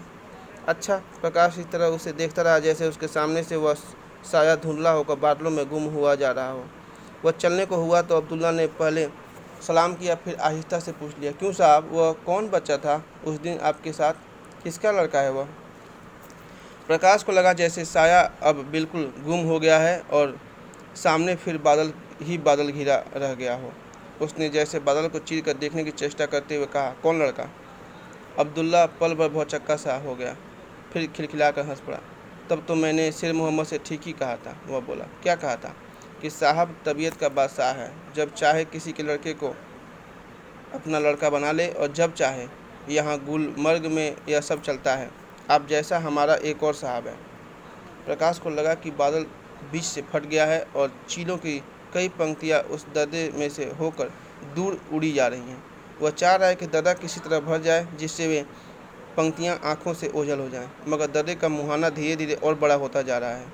अच्छा। प्रकाश इस तरह उसे देखता रहा जैसे उसके सामने से वह साया धुंधला होकर बादलों में गुम हुआ जा रहा हो। वह चलने को हुआ तो अब्दुल्ला ने पहले सलाम किया, फिर आहिस्ता से पूछ लिया, क्यों साहब, वह कौन बच्चा था उस दिन आपके साथ? किसका लड़का है वह? प्रकाश को लगा जैसे साया अब बिल्कुल गुम हो गया है और सामने फिर बादल ही बादल घिरा रह गया हो। उसने जैसे बादल को चीर कर देखने की चेष्टा करते हुए कहा, कौन लड़का? अब्दुल्ला पल भर भौचक्का सा हो गया, फिर खिलखिलाकर हंस पड़ा। तब तो मैंने शेर मोहम्मद से ठीक ही कहा था, वह बोला। क्या कहा था? कि साहब तबीयत का बादशाह है, जब चाहे किसी के लड़के को अपना लड़का बना ले और जब चाहे। यहाँ गुलमर्ग में यह सब चलता है। आप जैसा हमारा एक और साहब है। प्रकाश को लगा कि बादल बीच से फट गया है और चीलों की कई पंक्तियाँ उस दर्रे में से होकर दूर उड़ी जा रही हैं। वह चाह रहा है कि दर्रा किसी तरह भर जाए जिससे वे पंक्तियाँ आँखों से ओझल हो जाएं, मगर दर्रे का मुहाना धीरे धीरे और बड़ा होता जा रहा है।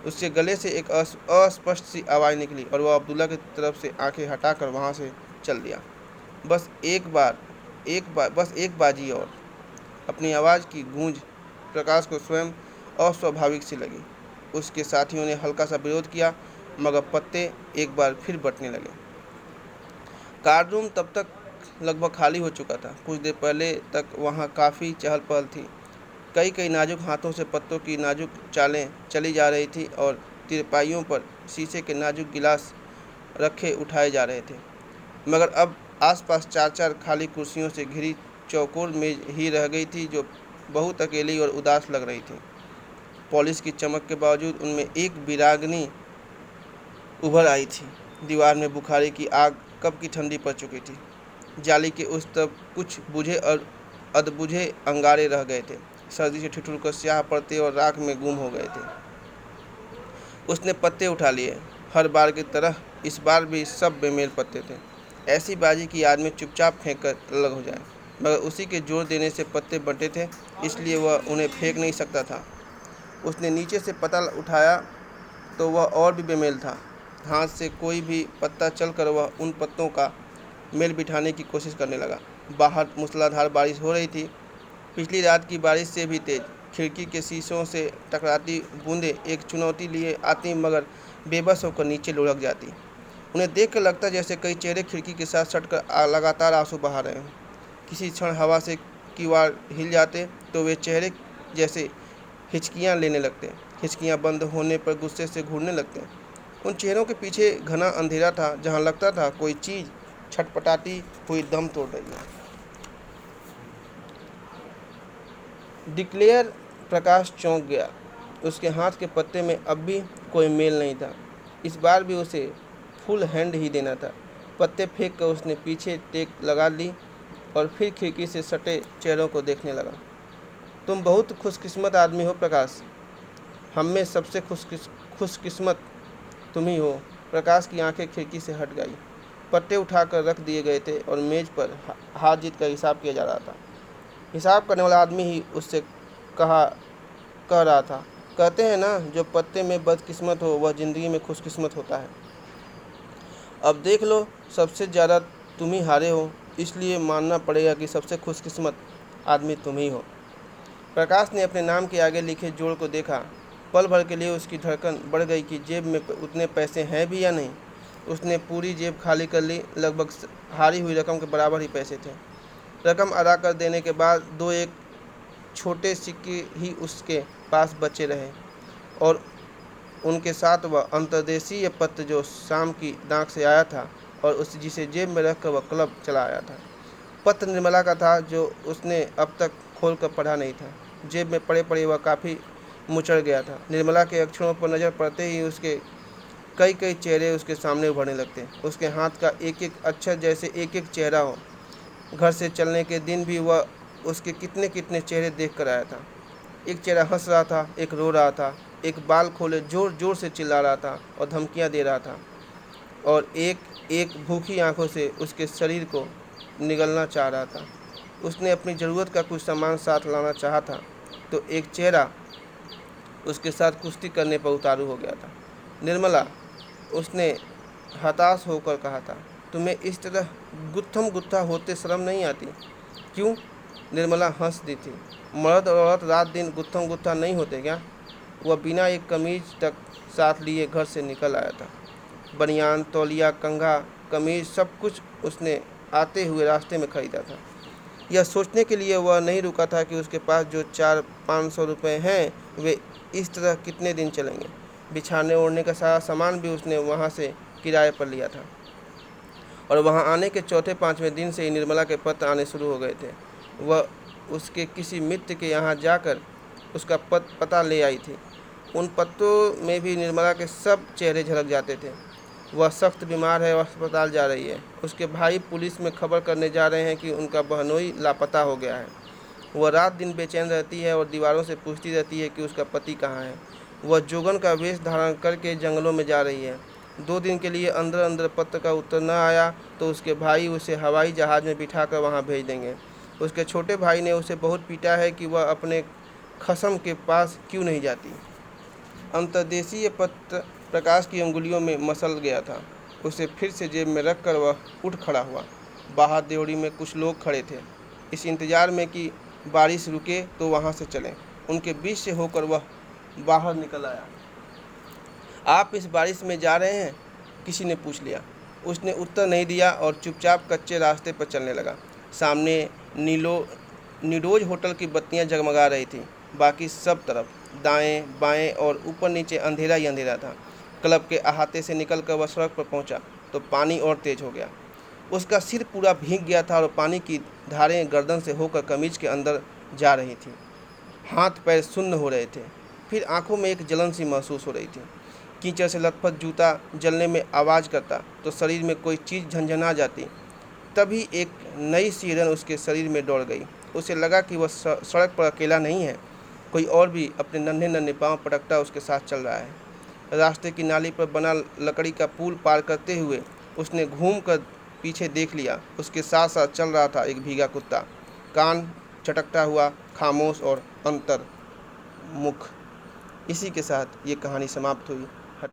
उसके गले से एक अस्पष्ट सी आवाज़ निकली और वह अब्दुल्ला की तरफ से आंखें हटाकर वहाँ से चल दिया। बस एक बाजी और। अपनी आवाज़ की गूंज प्रकाश को स्वयं अस्वाभाविक सी लगी। उसके साथियों ने हल्का सा विरोध किया, मगर पत्ते एक बार फिर बंटने लगे। कार रूम तब तक लगभग खाली हो चुका था। कुछ देर पहले तक वहाँ काफ़ी चहल पहल थी। कई नाजुक हाथों से पत्तों की नाजुक चालें चली जा रही थी और तिरपाइयों पर शीशे के नाजुक गिलास रखे उठाए जा रहे थे। मगर अब आसपास चार चार खाली कुर्सियों से घिरी चौकोर मेज ही रह गई थी, जो बहुत अकेली और उदास लग रही थी। पॉलिश की चमक के बावजूद उनमें एक विरागनी उभर आई थी। दीवार में बुखारी की आग कब की ठंडी पड़ चुकी थी। जाली के उस तरफ कुछ बुझे और अधबुझे अंगारे रह गए थे, सर्दी से ठिठुर कर स्याह पड़ते और राख में गुम हो गए थे। उसने पत्ते उठा लिए। हर बार की तरह इस बार भी सब बेमेल पत्ते थे। ऐसी बाजी कि आदमी चुपचाप फेंक कर अलग हो जाए, मगर उसी के जोर देने से पत्ते बंटे थे, इसलिए वह उन्हें फेंक नहीं सकता था। उसने नीचे से पत्ता उठाया तो वह और भी बेमेल था। हाथ से कोई भी पत्ता चलकर वह उन पत्तों का मेल बिठाने की कोशिश करने लगा। बाहर मूसलाधार बारिश हो रही थी, पिछली रात की बारिश से भी तेज। खिड़की के शीशों से टकराती बूंदें एक चुनौती लिए आती, मगर बेबस होकर नीचे लुढ़क जाती। उन्हें देख कर लगता जैसे कई चेहरे खिड़की के साथ सटकर लगातार आंसू बहा रहे हों। किसी क्षण हवा से किवाड़ हिल जाते तो वे चेहरे जैसे हिचकियाँ लेने लगते। हिचकियाँ बंद होने पर गुस्से से घूरने लगते। उन चेहरों के पीछे घना अंधेरा था, जहाँ लगता था कोई चीज़ छटपटाती हुई दम तोड़ रही है। डिक्लेयर प्रकाश चौंक गया। उसके हाथ के पत्ते में अब भी कोई मेल नहीं था। इस बार भी उसे फुल हैंड ही देना था। पत्ते फेंक कर उसने पीछे टेक लगा ली और फिर खिड़की से सटे चेहरों को देखने लगा। तुम बहुत खुशकिस्मत आदमी हो प्रकाश। हम में सबसे खुशकिस्मत तुम ही हो। प्रकाश की आंखें खिड़की से हट गई। पत्ते उठाकर रख दिए गए थे और मेज पर हाथ जीत का हिसाब किया जा रहा था। हिसाब करने वाला आदमी ही उससे कह रहा था, कहते हैं ना, जो पत्ते में बदकिस्मत हो वह ज़िंदगी में खुशकिस्मत होता है। अब देख लो, सबसे ज़्यादा तुम ही हारे हो, इसलिए मानना पड़ेगा कि सबसे खुशकिस्मत आदमी तुम ही हो। प्रकाश ने अपने नाम के आगे लिखे जोड़ को देखा। पल भर के लिए उसकी धड़कन बढ़ गई कि जेब में उतने पैसे हैं भी या नहीं। उसने पूरी जेब खाली कर ली। लगभग हारी हुई रकम के बराबर ही पैसे थे। रकम अदा कर देने के बाद दो एक छोटे सिक्के ही उसके पास बचे रहे और उनके साथ वह अंतर्देशीय पत्र जो शाम की डाक से आया था और उस जिसे जेब में रखकर वह क्लब चला आया था। पत्र निर्मला का था, जो उसने अब तक खोलकर पढ़ा नहीं था। जेब में पड़े पड़े वह काफ़ी मुचड़ गया था। निर्मला के अक्षरों पर नज़र पड़ते ही उसके कई चेहरे उसके सामने उभरने लगते। उसके हाथ का एक एक अक्षर जैसे एक एक चेहरा हो। घर से चलने के दिन भी वह उसके कितने चेहरे देख कर आया था। एक चेहरा हंस रहा था, एक रो रहा था, एक बाल खोले जोर जोर से चिल्ला रहा था और धमकियां दे रहा था, और एक भूखी आंखों से उसके शरीर को निगलना चाह रहा था। उसने अपनी ज़रूरत का कुछ सामान साथ लाना चाहा था तो एक चेहरा उसके साथ कुश्ती करने पर उतारू हो गया था। निर्मला, उसने हताश होकर कहा था, तुम्हें इस तरह गुत्थम गुत्था होते शर्म नहीं आती? क्यों? निर्मला हंस दी थी। मर्द और औरत रात दिन गुत्थम गुत्था नहीं होते क्या? वह बिना एक कमीज तक साथ लिए घर से निकल आया था। बनियान, तौलिया, कंघा, कमीज सब कुछ उसने आते हुए रास्ते में खरीदा था। यह सोचने के लिए वह नहीं रुका था कि उसके पास जो 400-500 रुपये हैं वे इस तरह कितने दिन चलेंगे। बिछाने ओढ़ने का सारा सामान भी उसने वहाँ से किराए पर लिया था और वहाँ आने के चौथे पाँचवें दिन से ही निर्मला के पत्र आने शुरू हो गए थे। वह उसके किसी मित्र के यहाँ जाकर उसका पता ले आई थी। उन पत्रों में भी निर्मला के सब चेहरे झलक जाते थे। वह सख्त बीमार है और अस्पताल जा रही है। उसके भाई पुलिस में खबर करने जा रहे हैं कि उनका बहनोई लापता हो गया है। वह रात दिन बेचैन रहती है और दीवारों से पूछती रहती है कि उसका पति कहाँ है। वह जोगन का वेश धारण करके जंगलों में जा रही है। 2 दिन के लिए अंदर अंदर पत्र का उत्तर न आया तो उसके भाई उसे हवाई जहाज़ में बिठाकर वहाँ भेज देंगे। उसके छोटे भाई ने उसे बहुत पीटा है कि वह अपने खसम के पास क्यों नहीं जाती। अंतर्देशीय पत्र प्रकाश की अंगुलियों में मसल गया था। उसे फिर से जेब में रखकर वह उठ खड़ा हुआ। बाहर देवड़ी में कुछ लोग खड़े थे, इस इंतजार में कि बारिश रुके तो वहाँ से चलें। उनके बीच से होकर वह बाहर निकल आया। आप इस बारिश में जा रहे हैं? किसी ने पूछ लिया। उसने उत्तर नहीं दिया और चुपचाप कच्चे रास्ते पर चलने लगा। सामने नीडोज होटल की बत्तियां जगमगा रही थीं। बाकी सब तरफ दाएं बाएं और ऊपर नीचे अंधेरा ही अंधेरा था। क्लब के अहाते से निकलकर वह सड़क पर पहुंचा तो पानी और तेज हो गया। उसका सिर पूरा भीग गया था और पानी की धारें गर्दन से होकर कमीज के अंदर जा रही थी। हाथ पैर सुन्न हो रहे थे। फिर आंखों में एक जलन सी महसूस हो रही थी। कीचड़ से लथपथ जूता जलने में आवाज़ करता तो शरीर में कोई चीज़ झंझना जाती। तभी एक नई सिरन उसके शरीर में दौड़ गई। उसे लगा कि वह सड़क पर अकेला नहीं है, कोई और भी अपने नन्हे नन्हे पाँव पटकता उसके साथ चल रहा है। रास्ते की नाली पर बना लकड़ी का पुल पार करते हुए उसने घूम कर पीछे देख लिया। उसके साथ साथ चल रहा था एक भीगा कुत्ता, कान चटकता हुआ, खामोश और अंतर्मुख। इसी के साथ ये कहानी समाप्त हुई।